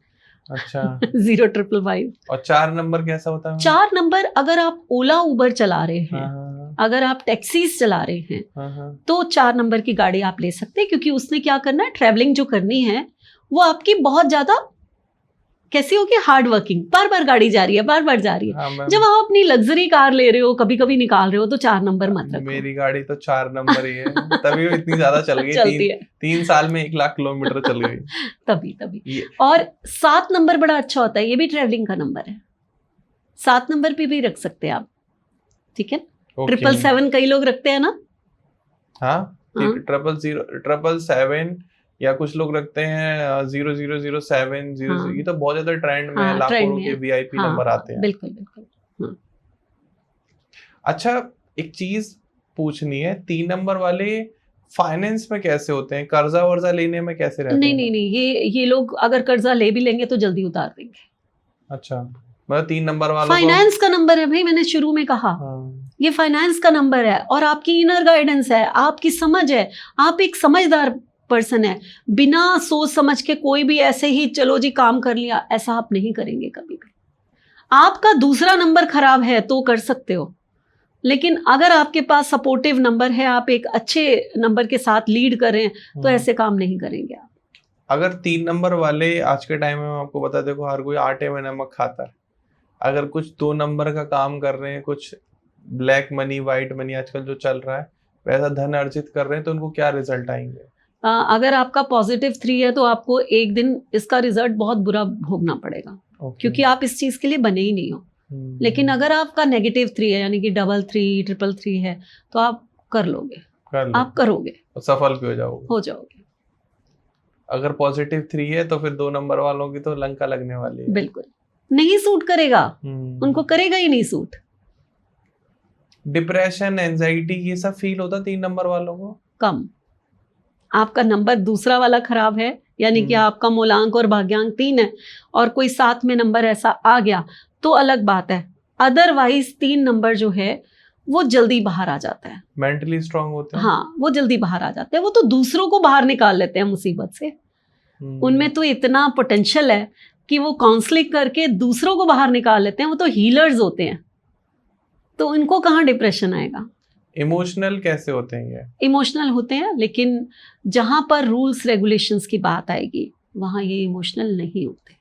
अच्छा 0555। और 4 नंबर कैसा होता है? 4 नंबर अगर आप ओला उबर चला रहे हैं, हाँ, अगर आप टैक्सीज चला रहे हैं, हाँ, तो 4 नंबर की गाड़ी आप ले सकते हैं, क्योंकि उसने क्या करना है, ट्रैवलिंग जो करनी है वो आपकी बहुत ज्यादा कैसी होगी, हार्ड वर्किंग, बार बार गाड़ी जा रही है, बार बार जा रही है। हाँ, जब आप अपनी लग्जरी कार ले रहे हो, कभी कभी निकाल रहे हो, तो 4 नंबर मत रखो। मेरी गाड़ी तो 4 नंबर ही है, तभी वो इतनी ज्यादा चल गई। चलती है। 3 साल में 1 लाख किलोमीटर चल गई। तभी और 7 नंबर बड़ा अच्छा होता है, ये भी ट्रैवलिंग का नंबर है। 7 नंबर पे भी रख सकते हैं आप, ठीक है। 777 कई लोग रखते हैं ना। हाँ, 777 या कुछ लोग रखते हैं 0007 हाँ, ये तो बहुत ज्यादा ट्रेंड में हाँ, लाखों ट्रेंड के में VIP नंबर आते हैं। बिल्कुल बिल्कुल। अच्छा, एक चीज पूछनी है, 3 नंबर वाले फाइनेंस में कैसे होते हैं? कर्जा वर्जा लेने में कैसे रहते हैं? नहीं, ये लोग अगर कर्जा ले भी लेंगे तो जल्दी उतार देंगे। अच्छा, मतलब 3 नंबर वालों फाइनेंस का नंबर है भाई, मैंने शुरू में कहा। ये फाइनेंस का नंबर है, और आपकी इनर गाइडेंस है, आपकी समझ है, आप एक समझदार पर्सन है। बिना सोच समझ के कोई भी ऐसे ही चलो जी काम कर लिया, ऐसा आप नहीं करेंगे कभी भी। आपका दूसरा नंबर खराब है तो कर सकते हो, लेकिन अगर आपके पास सपोर्टिव नंबर है, आप एक अच्छे नंबर के साथ लीड कर रहे हैं, तो ऐसे काम नहीं करेंगे आप। अगर 3 नंबर वाले आज के टाइम में, आपको बता, देखो हर कोई आटे में नमक खाता है। अगर कुछ 2 नंबर का काम कर रहे हैं, कुछ ब्लैक मनी व्हाइट मनी आजकल जो चल रहा है, वैसा धन अर्जित कर रहे हैं, तो उनको क्या रिजल्ट आएंगे? अगर आपका पॉजिटिव 3 है तो आपको एक दिन इसका रिजल्ट बहुत बुरा भोगना पड़ेगा, क्योंकि आप इस चीज के लिए बने ही नहीं हो। लेकिन अगर आपका नेगेटिव 3 है, यानी कि 33, 333 है, तो आप कर लोगे, आप करोगे, सफल भी हो जाओगे। अगर पॉजिटिव 3 है तो फिर 2 नंबर वालों की तो लंका लगने वाली है। बिल्कुल नहीं सूट करेगा, उनको करेगा ही नहीं सूट। डिप्रेशन, एंजाइटी, ये सब फील होता 3 नंबर वालों को? कम। आपका नंबर दूसरा वाला खराब है, यानी कि आपका मूलांक और भाग्यांक 3 है, और कोई साथ में नंबर ऐसा आ गया तो अलग बात है। अदरवाइज 3 नंबर जो है वो जल्दी बाहर आ जाता है। मेंटली स्ट्रांग होते हैं। हाँ, वो जल्दी बाहर आ जाते हैं। वो तो दूसरों को बाहर निकाल लेते हैं मुसीबत से। उनमें तो इतना पोटेंशियल है कि वो काउंसलिंग करके दूसरों को बाहर निकाल लेते हैं। वो तो हीलर्स होते हैं, तो उनको कहाँ डिप्रेशन आएगा। इमोशनल कैसे होते हैं ये? इमोशनल होते हैं, लेकिन जहां पर रूल्स रेगुलेशंस की बात आएगी वहां ये इमोशनल नहीं होते,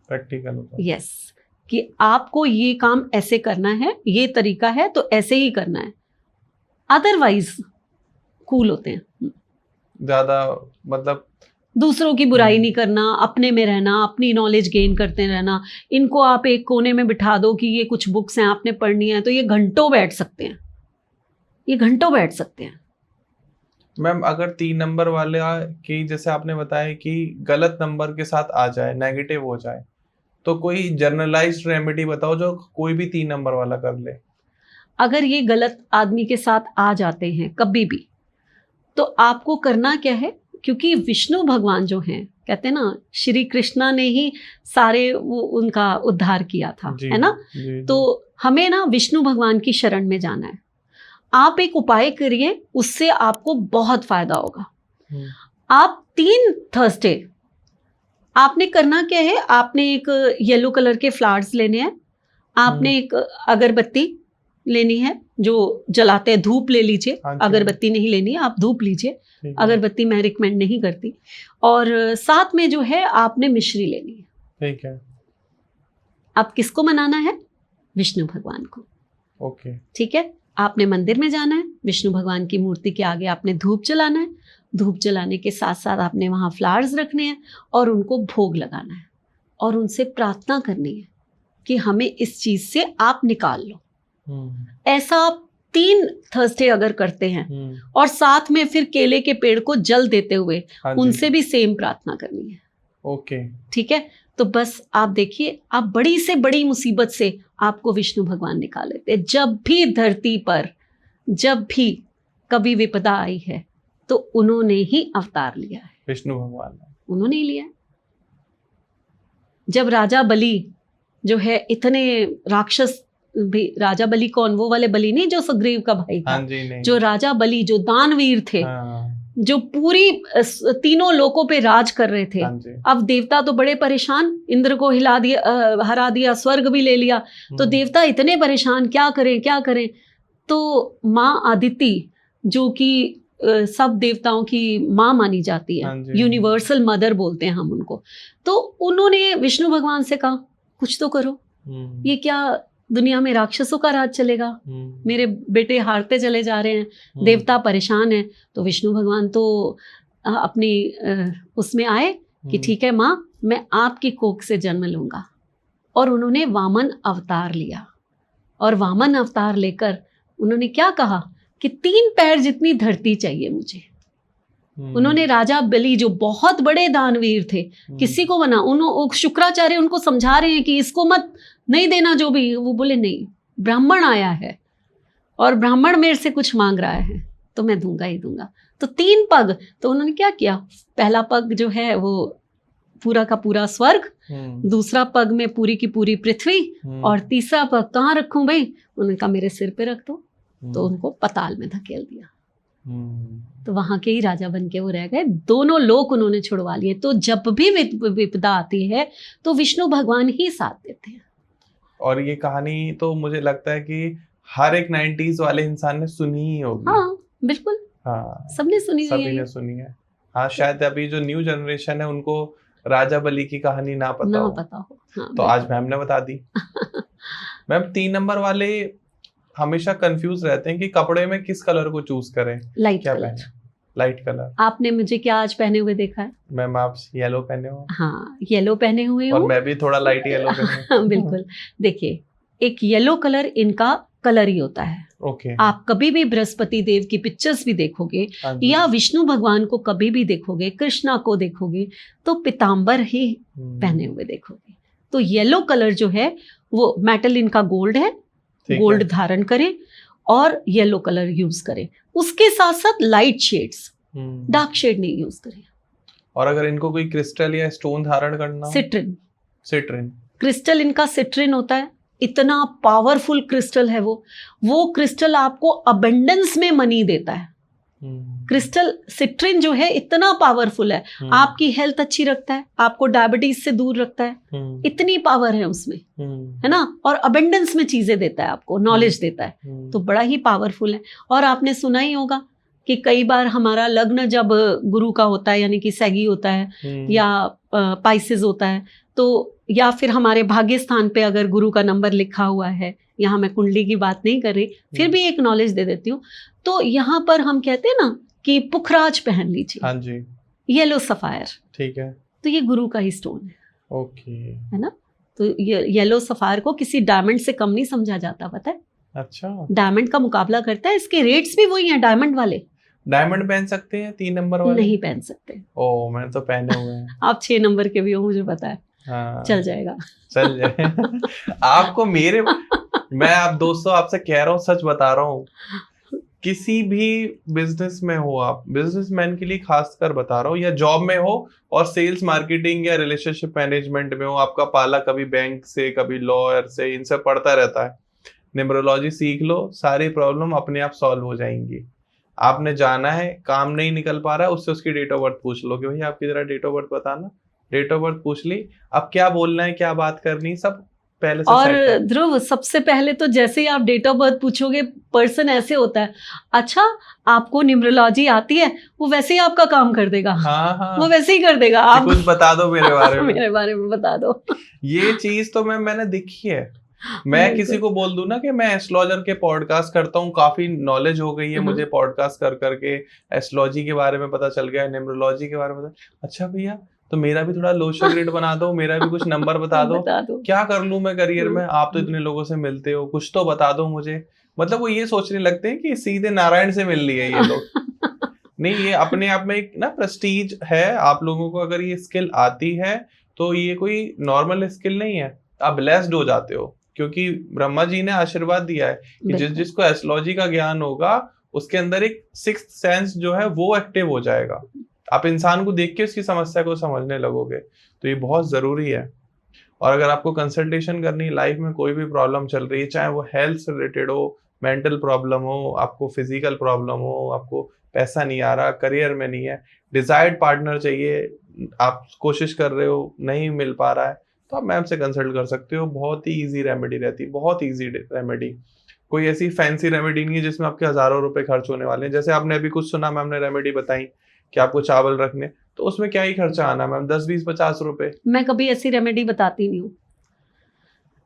प्रैक्टिकल होता है। यस, कि आपको ये काम ऐसे करना है, ये तरीका है तो ऐसे ही करना है। अदरवाइज कूल होते हैं, ज्यादा मतलब दूसरों की बुराई नहीं करना, अपने में रहना, अपनी नॉलेज गेन करते रहना। इनको आप एक कोने में बिठा दो कि ये कुछ बुक्स हैं आपने पढ़नी है, तो ये घंटों बैठ सकते हैं, ये घंटों बैठ सकते हैं। मैम, अगर 3 नंबर वाले की, जैसे आपने बताया कि गलत नंबर के साथ आ जाए, नेगेटिव हो जाए, तो कोई जनरलाइज्ड रेमेडी बताओ जो कोई भी 3 नंबर वाला कर ले। अगर ये गलत आदमी के साथ आ जाते हैं कभी भी, तो आपको करना क्या है, क्योंकि विष्णु भगवान जो हैं, कहते हैं ना, श्री कृष्णा ने ही सारे वो उनका उद्धार किया था, है ना। तो हमें ना विष्णु भगवान की शरण में जाना है। आप एक उपाय करिए, उससे आपको बहुत फायदा होगा। आप 3 थर्सडे आपने करना क्या है, आपने एक येलो कलर के फ्लावर्स लेने हैं, आपने एक अगरबत्ती लेनी है जो जलाते हैं, धूप ले लीजिए, अगरबत्ती नहीं लेनी है, आप धूप लीजिए, अगरबत्ती मैं रिकमेंड नहीं करती। और साथ में जो है आपने मिश्री लेनी है। ठीक है। अब किसको मनाना है? विष्णु भगवान को। ओके, ठीक है। आपने मंदिर में जाना है, विष्णु भगवान की मूर्ति के आगे आपने धूप जलाना है, धूप जलाने के साथ साथ आपने वहाँ फ्लावर्स रखने हैं और उनको भोग लगाना है, और उनसे प्रार्थना करनी है कि हमें इस चीज से आप निकाल लो। ऐसा आप 3 थर्सडे अगर करते हैं, और साथ में फिर केले के पेड़ को जल देते हुए उनसे भी सेम प्रार्थना करनी है। ओके, ठीक है। तो बस आप देखिए, आप बड़ी से बड़ी मुसीबत से आपको विष्णु भगवान निकाल लेते हैं। जब भी धरती पर, जब भी कभी विपदा आई है, तो उन्होंने ही अवतार लिया है, विष्णु भगवान ने, उन्होंने ही लिया है। जब राजा बलि जो है इतने राक्षस, भी राजा बलि कौन, वो वाले बलि नहीं जो सुग्रीव का भाई था, हाँ जी, नहीं। जो राजा बलि जो दानवीर थे, हाँ, जो पूरी तीनों लोकों पे राज कर रहे थे। हाँ जी। अब देवता तो बड़े परेशान, इंद्र को हिला दिया, हरा दिया, स्वर्ग भी ले लिया, तो देवता इतने परेशान, क्या करें क्या करें। तो माँ आदिति जो कि सब देवताओं की माँ मानी जाती है, हाँ जी। यूनिवर्सल मदर बोलते हैं हम उनको, तो उन्होंने विष्णु भगवान से कहा कुछ तो करो, ये क्या दुनिया में राक्षसों का राज चलेगा, मेरे बेटे हारते चले जा रहे हैं, देवता परेशान है। तो विष्णु भगवान तो अपनी उसमें आए कि ठीक है माँ, मैं आपकी कोख से जन्म लूंगा, और उन्होंने वामन अवतार लिया। और वामन अवतार लेकर उन्होंने क्या कहा कि 3 पैर जितनी धरती चाहिए मुझे। उन्होंने राजा बलि जो बहुत बड़े दानवीर थे, किसी को बना, उन्होंने शुक्राचार्य उनको समझा रहे हैं कि इसको मत नहीं देना जो भी, वो बोले नहीं, ब्राह्मण आया है और ब्राह्मण मेरे से कुछ मांग रहा है तो मैं दूंगा ही दूंगा। तो 3 पग, तो उन्होंने क्या किया, पहला पग जो है वो पूरा का पूरा स्वर्ग, दूसरा पग में पूरी की पूरी पृथ्वी, और तीसरा पग कहाँ रखूं भाई, उन्होंने कहा मेरे सिर पे रख दो। तो उनको पताल में धकेल दिया, तो वहां के ही राजा बन के वो रह गए, दोनों लोक उन्होंने छुड़वा लिए। तो जब भी विपदा आती है तो विष्णु भगवान ही साथ देते हैं। और ये कहानी तो मुझे लगता है कि हर एक 90s वाले इंसान ने सुनी ही होगी। हाँ बिल्कुल, हाँ, सबने सुनी, सभी ने सुनी है। हाँ, शायद अभी जो न्यू जनरेशन है उनको राजा बलि की कहानी ना पता हो। हाँ, तो आज मैम ने बता दी। मैम 3 नंबर वाले हमेशा कंफ्यूज रहते हैं कि कपड़े में किस कलर को चूज करें, लाइट क्या कलर। पहने, लाइट कलर। आपने मुझे क्या आज पहने हुए देखा है? मैम आप येलो पहने हो। हाँ, येलो पहने हुए और हूँ, मैं भी थोड़ा लाइट येलो पहने हूँ। बिल्कुल। देखिए, एक येलो कलर इनका कलर ही होता है। ओके। आप कभी भी बृहस्पति देव की पिक्चर्स भी देखोगे या विष्णु भगवान को कभी भी देखोगे, कृष्णा को देखोगे, तो पीतांबर ही पहने हुए देखोगे। तो येलो कलर जो है वो मेटल इनका गोल्ड है, गोल्ड धारण करें और येलो कलर यूज करें। उसके साथ साथ लाइट शेड्स, डार्क शेड नहीं यूज करें। और अगर इनको कोई क्रिस्टल या स्टोन धारण करना हो? सिट्रिन। सिट्रिन क्रिस्टल इनका सिट्रिन होता है, इतना पावरफुल क्रिस्टल है वो क्रिस्टल आपको अबंडेंस में मनी देता है। क्रिस्टल सिट्रिन जो है इतना पावरफुल है, आपकी हेल्थ अच्छी रखता है, आपको डायबिटीज से दूर रखता है, इतनी पावर है उसमें, है ना। और अबंडेंस में चीजें देता है, आपको नॉलेज देता है, तो बड़ा ही पावरफुल है। और आपने सुना ही होगा कि कई बार हमारा लग्न जब गुरु का होता है, यानी कि सैगी होता है या पाइसेस होता है, तो या फिर हमारे भाग्य स्थान पे अगर गुरु का नंबर लिखा हुआ है, यहाँ मैं कुंडली की बात नहीं कर रही, फिर भी एक नॉलेज दे देती हूँ, तो यहाँ पर हम कहते हैं ना कि पुखराज पहन लीजिए। हाँ जी। येलो सफायर, ठीक है, तो ये गुरु का ही स्टोन है। ओके, है ना। तो ये येलो सफायर को किसी डायमंड से कम नहीं समझा जाता, पता है। अच्छा, डायमंड का मुकाबला करता है, इसके रेट्स भी वही हैं डायमंड वाले। डायमंड पहन सकते हैं 3 नंबर वाले? नहीं पहन सकते। ओ, मैंने तो पहने हुए हैं। आप 6 नंबर के भी हो, मुझे पता है। हाँ, चल जाएगा, चल जाए। आपको मेरे मैं आप दोस्तों आपसे कह रहा हूँ, सच बता रहा हूँ, किसी भी बिजनेस में हो, आप बिजनेसमैन के लिए खासकर बता रहा हूँ, या जॉब में हो और सेल्स मार्केटिंग या रिलेशनशिप मैनेजमेंट में हो, आपका पाला कभी बैंक से कभी लॉयर से, इनसे पड़ता रहता है, न्यूमरोलॉजी सीख लो, सारी प्रॉब्लम अपने आप सॉल्व हो जाएंगी। आपने जाना है, काम नहीं निकल पा रहा है, उससे उसकी डेट ऑफ बर्थ पूछ लो कि भाई आपकी जरा डेट ऑफ बर्थ बताना, डेट ऑफ बर्थ पूछ ली, अब क्या बोलना है, क्या बात करनी, सब पहले से। और ध्रुव, सबसे पहले तो जैसे ही आप डेट ऑफ बर्थ पूछोगे, पर्सन ऐसे होता है, अच्छा आपको न्यूमरोलॉजी आती है, वो वैसे ही आपका काम कर देगा। हाँ, वो वैसे ही कर देगा। आप कुछ बता दो मेरे बारे में। मेरे बारे में बता दो। ये चीज तो मैंने देखी है। मैं किसी को बोल दूं ना कि मैं एस्ट्रोलॉजर के पॉडकास्ट करता हूँ, काफी नॉलेज हो गई है मुझे पॉडकास्ट कर करके, एस्ट्रोलॉजी के बारे में पता चल गया, न्यूमरोलॉजी के बारे में पता, अच्छा भैया तो मेरा भी थोड़ा लोशा ग्रेड बना दो, मेरा भी कुछ नंबर बता दो, क्या कर लूं मैं करियर में, आप तो इतने लोगों से मिलते हो, कुछ तो बता दो मुझे। मतलब वो ये सोचने लगते हैं कि सीधे नारायण से मिल लिए ये लोग। नहीं, ये अपने आप में एक ना प्रेस्टीज है। आप लोगों को अगर ये स्किल आती है तो ये कोई नॉर्मल स्किल नहीं है, आप ब्लेस्ड हो जाते हो, क्योंकि ब्रह्मा जी ने आशीर्वाद दिया है कि जिसको एस्ट्रोलॉजी का ज्ञान होगा उसके अंदर एक सिक्स्थ सेंस जो है वो एक्टिव हो जाएगा। आप इंसान को देख के उसकी समस्या को समझने लगोगे। तो ये बहुत जरूरी है। और अगर आपको कंसल्टेशन करनी, लाइफ में कोई भी प्रॉब्लम चल रही है, चाहे वो हेल्थ से रिलेटेड हो, मेंटल प्रॉब्लम हो, आपको फिजिकल प्रॉब्लम हो, आपको पैसा नहीं आ रहा, करियर में नहीं है, डिजायर्ड पार्टनर चाहिए, आप कोशिश कर रहे हो नहीं मिल पा रहा है, तो आप मैम से कंसल्ट कर सकते हो। बहुत ही इजी रेमेडी रहती है, बहुत इजी रेमेडी। कोई ऐसी फैंसी रेमेडी नहीं है जिसमें आपके हजारों रुपए खर्च होने वाले हैं। जैसे आपने अभी कुछ सुना, मैम ने रेमेडी बताई कि आपको चावल रखने, तो उसमें क्या ही खर्चा आना मैम, 10 20 50 रुपए। मैं कभी ऐसी रेमेडी बताती नहीं हूँ।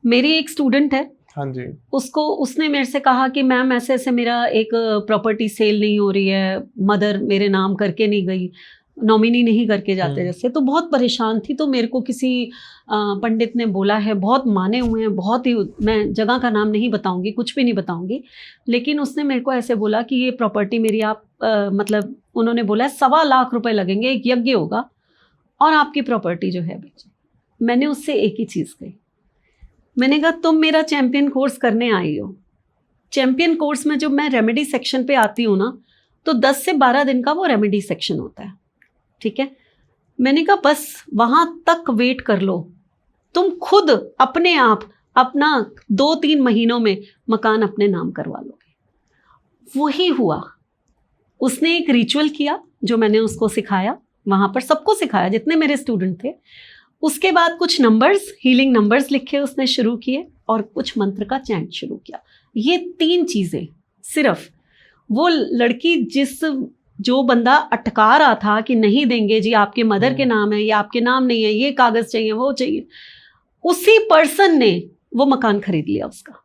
मेरी एक स्टूडेंट है, हाँ जी, उसने मेरे से कहा कि मैम ऐसे ऐसे मेरा एक प्रॉपर्टी सेल नहीं हो रही है, मदर मेरे नाम करके नहीं गई, नॉमिनी नहीं करके जाते जैसे। तो बहुत परेशान थी। तो मेरे को किसी पंडित ने बोला है, बहुत माने हुए हैं, बहुत ही, मैं जगह का नाम नहीं बताऊंगी, कुछ भी नहीं बताऊंगी, लेकिन उसने मेरे को ऐसे बोला कि ये प्रॉपर्टी मेरी आप मतलब उन्होंने बोला है 1.25 लाख रुपए लगेंगे, एक यज्ञ होगा और आपकी प्रॉपर्टी जो है बेचे। मैंने उससे एक ही चीज़ कही, मैंने कहा तुम मेरा चैंपियन कोर्स करने आई हो, चैंपियन कोर्स में जब मैं रेमेडी सेक्शन पे आती हूँ ना, तो 10 से 12 दिन का वो रेमेडी सेक्शन होता है, ठीक है। मैंने कहा बस वहाँ तक वेट कर लो, तुम खुद अपने आप अपना 2-3 महीनों में मकान अपने नाम करवा लोगे। वही हुआ। उसने एक रिचुअल किया जो मैंने उसको सिखाया, वहाँ पर सबको सिखाया जितने मेरे स्टूडेंट थे। उसके बाद कुछ नंबर्स, हीलिंग नंबर्स लिखे उसने शुरू किए और कुछ मंत्र का चैंट शुरू किया। ये 3 चीज़ें सिर्फ। वो लड़की जो बंदा अटका रहा था कि नहीं देंगे जी, आपके मदर के नाम है या आपके नाम नहीं है, ये कागज चाहिए वो चाहिए, उसी पर्सन ने वो मकान खरीद लिया उसका।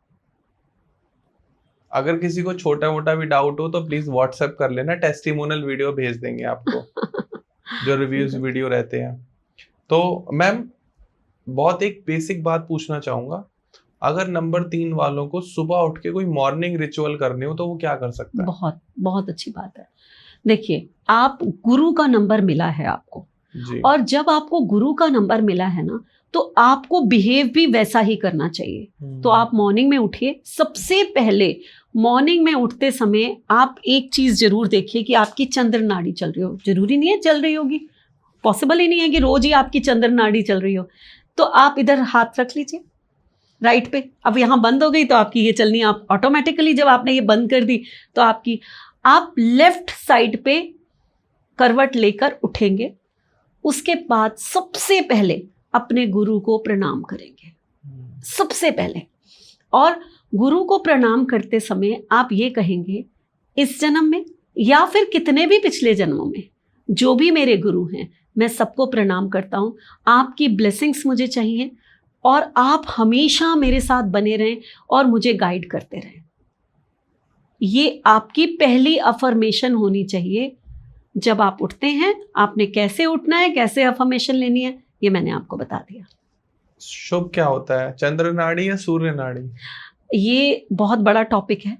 अगर किसी को छोटा मोटा भी डाउट हो तो प्लीज व्हाट्सएप कर लेना, टेस्टिमोनियल वीडियो भेज देंगे आपको जो रिव्यूज वीडियो रहते हैं। तो मैम बहुत एक बेसिक बात पूछना चाहूंगा, अगर नंबर 3 वालों को सुबह उठ के कोई मॉर्निंग रिचुअल करनी हो तो वो क्या कर सकता है? बहुत बहुत अच्छी बात है। देखिए, आप गुरु का नंबर मिला है आपको जी। और जब आपको गुरु का नंबर मिला है ना, तो आपको बिहेव भी वैसा ही करना चाहिए। तो आप मॉर्निंग में उठिए। सबसे पहले मॉर्निंग में उठते समय आप एक चीज जरूर देखिए कि आपकी चंद्र नाड़ी चल रही हो। जरूरी नहीं है चल रही होगी, पॉसिबल ही नहीं है कि रोज ही आपकी चंद्र नाड़ी चल रही हो। तो आप इधर हाथ रख लीजिए राइट पे। अब यहाँ बंद हो गई तो आपकी ये चलनी, आप ऑटोमेटिकली जब आपने ये बंद कर दी तो आप लेफ्ट साइड पे करवट लेकर उठेंगे। उसके बाद सबसे पहले अपने गुरु को प्रणाम करेंगे सबसे पहले। और गुरु को प्रणाम करते समय आप ये कहेंगे, इस जन्म में या फिर कितने भी पिछले जन्मों में जो भी मेरे गुरु हैं, मैं सबको प्रणाम करता हूँ। आपकी ब्लेसिंग्स मुझे चाहिए और आप हमेशा मेरे साथ बने रहें और मुझे गाइड करते रहें। ये आपकी पहली अफर्मेशन होनी चाहिए। जब आप उठते हैं, आपने कैसे उठना है, कैसे अफर्मेशन लेनी है, ये मैंने आपको बता दिया। शुभ क्या होता है, चंद्र नाड़ी या सूर्य नाड़ी? ये बहुत बड़ा टॉपिक है।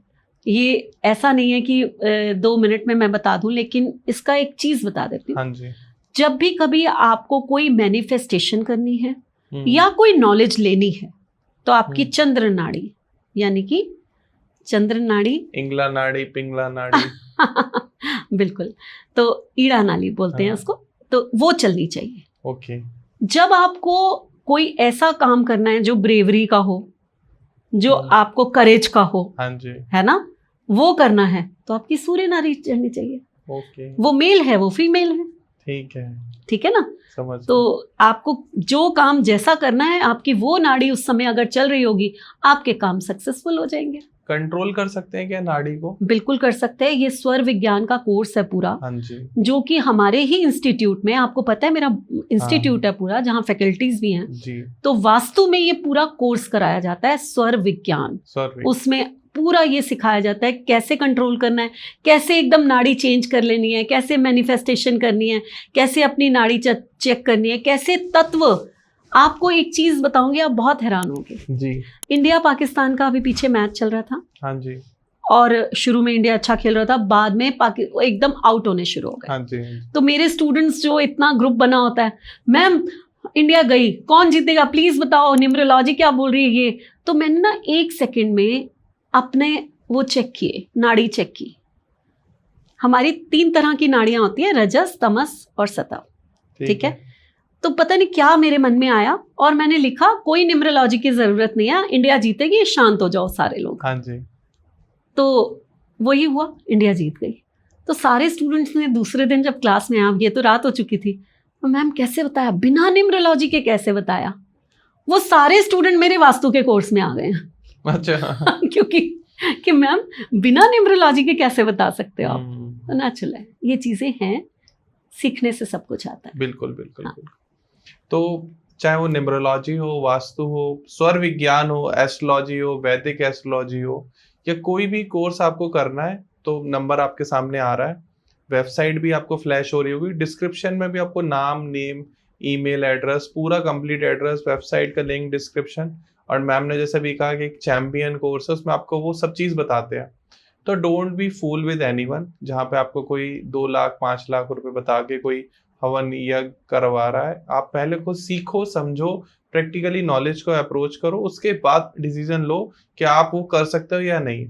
ये ऐसा नहीं है कि 2 मिनट में मैं बता दूं, लेकिन इसका एक चीज बता देती हूँ। हाँ जी। जब भी कभी आपको कोई मैनिफेस्टेशन करनी है या कोई नॉलेज लेनी है, तो आपकी चंद्र नाड़ी, यानी कि चंद्र नाड़ी, इंगला नाड़ी, पिंगला नाड़ी बिल्कुल, तो ईड़ा नाड़ी बोलते हैं उसको, तो वो चलनी चाहिए। ओके। जब आपको कोई ऐसा काम करना है जो ब्रेवरी का हो, जो आपको करेज का हो, हाँ जी, है ना, वो करना है, तो आपकी सूर्य नाड़ी चढ़नी चाहिए। ओके। वो मेल है, वो फीमेल है। ठीक है ना? समझ। तो आपको जो काम जैसा करना है, आपकी वो नाड़ी उस समय अगर चल रही होगी, आपके काम सक्सेसफुल हो जाएंगे। कंट्रोल कर सकते हैं क्या नाड़ी को? बिल्कुल कर सकते हैं। ये स्वर विज्ञान का कोर्स है पूरा। हाँ जी। जो कि हमारे ही इंस्टीट्यूट में, आपको पता है मेरा इंस्टीट्यूट है पूरा, जहाँ फैकल्टीज भी हैं जी। तो वास्तु में ये पूरा कोर्स कराया जाता है, स्वर विज्ञान। उसमें पूरा ये सिखाया जाता है कैसे कंट्रोल करना है, कैसे एकदम नाड़ी चेंज कर लेनी है, कैसे मैनिफेस्टेशन करनी है, कैसे अपनी नाड़ी चेक करनी है, कैसे तत्व। आपको एक चीज बताऊंगी, आप बहुत हैरान होंगे जी। इंडिया पाकिस्तान का अभी पीछे मैच चल रहा था। हाँ जी। और शुरू में इंडिया अच्छा खेल रहा था, बाद में एकदम आउट होने शुरू हो गए। हाँ जी। तो मेरे स्टूडेंट्स, जो इतना ग्रुप बना होता है, मैम इंडिया गई, कौन जीतेगा प्लीज बताओ, न्यूमरोलॉजी क्या बोल रही है ये। तो मैंने ना 1 सेकंड में अपने वो चेक किए, नाड़ी चेक की, हमारी 3 तरह की नाड़ियां होती हैं, रजस, तमस और सतव। ठीक है। तो पता नहीं क्या मेरे मन में आया और मैंने लिखा कोई न्यूमरोलॉजी की जरूरत नहीं है, इंडिया जीतेगी, शांत हो जाओ सारे लोग। हाँ जी। तो वही हुआ, इंडिया जीत गई। तो सारे स्टूडेंट्स ने दूसरे दिन जब क्लास में आया, ये तो रात हो चुकी थी, तो मैम कैसे बताया, बिना न्यूमरोलॉजी के कैसे बताया? वो सारे स्टूडेंट मेरे वास्तु के कोर्स में आ गए हैं। अच्छा। क्योंकि कि मैम बिना न्यूमरोलॉजी के कैसे बता सकते हो आप? तो नेचुरल है, ये चीजें हैं, सीखने से सब कुछ आता है। बिल्कुल बिल्कुल। हाँ। तो चाहे वो न्यूमरोलॉजी हो, वास्तु हो, स्वर विज्ञान हो, एस्ट्रोलॉजी हो, वैदिक एस्ट्रोलॉजी हो, या कोई भी कोर्स आपको करना है तो नंबर आपके सामने आ रहा है, वेबसाइट भी आपको फ्लैश हो रही होगी, डिस्क्रिप्शन में भी आपको नाम, नेम, ईमेल एड्रेस, पूरा कंप्लीट एड्रेस, वेबसाइट का लिंक, डिस्क्रिप्शन, और मैम ने जैसे भी कहा कि एक चैंपियन कोर्स है, उसमें आपको वो सब चीज़ बताते हैं। तो don't be fool with anyone, जहाँ पे आपको कोई 2 लाख 5 लाख रुपए बता के कोई हवन यज्ञ करवा रहा है। आप पहले खुद सीखो, समझो, प्रैक्टिकली नॉलेज को अप्रोच करो, उसके बाद डिसीजन लो कि आप वो कर सकते हो या नहीं।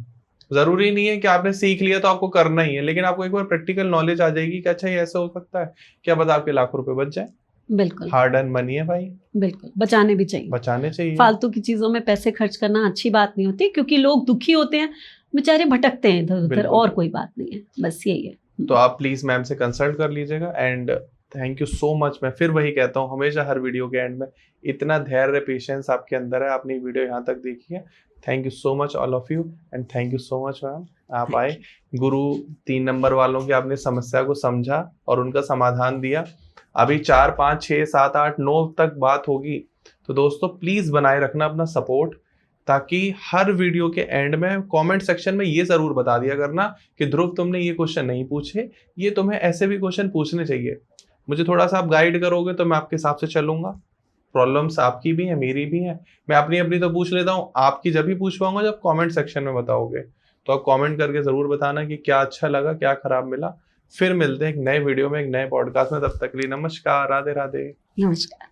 जरूरी नहीं है कि आपने सीख लिया तो आपको करना ही है, लेकिन आपको एक बार प्रैक्टिकल नॉलेज आ जाएगी कि अच्छा ये ऐसा हो सकता है, क्या पता आपके लाखों रुपए बच जाए। बिल्कुल, हार्ड अर्न मनी है भाई, बिल्कुल बचाने भी चाहिए, बचाने चाहिए। फालतू की चीजों में पैसे खर्च करना अच्छी बात नहीं होती, क्योंकि लोग दुखी होते हैं, बेचारे भटकते हैं इधर उधर, और कोई बात नहीं है, बस यही है। तो आप प्लीज मैम से कंसल्ट कर लीजिएगा। And thank you so much. मैं फिर वही कहता हूँ हमेशा हर वीडियो के एंड में, इतना धैर्य, पेशेंस आपके अंदर है, आपने वीडियो यहाँ तक देखी है। Thank you so much all of you, and thank you so much ma'am, आप आए। गुरु 3 नंबर वालों की आपने समस्या को समझा और उनका समाधान दिया। अभी 4 5 6 7 8 9 तक बात होगी। तो दोस्तों प्लीज बनाए रखना अपना सपोर्ट, ताकि हर वीडियो के एंड में कमेंट सेक्शन में ये जरूर बता दिया करना कि ध्रुव तुमने ये क्वेश्चन नहीं पूछे, ये तुम्हें ऐसे भी क्वेश्चन पूछने चाहिए। मुझे थोड़ा सा आप गाइड करोगे तो मैं आपके हिसाब से चलूंगा। प्रॉब्लम्स आपकी भी है, मेरी भी है, मैं अपनी अपनी तो पूछ लेता हूँ, आपकी जब भी पूछ पाऊंगा जब कमेंट सेक्शन में बताओगे। तो आप कमेंट करके जरूर बताना कि क्या अच्छा लगा, क्या खराब मिला। फिर मिलते हैं एक नए वीडियो में, एक नए पॉडकास्ट में, तब तक के लिए नमस्कार, राधे राधे। नमस्कार।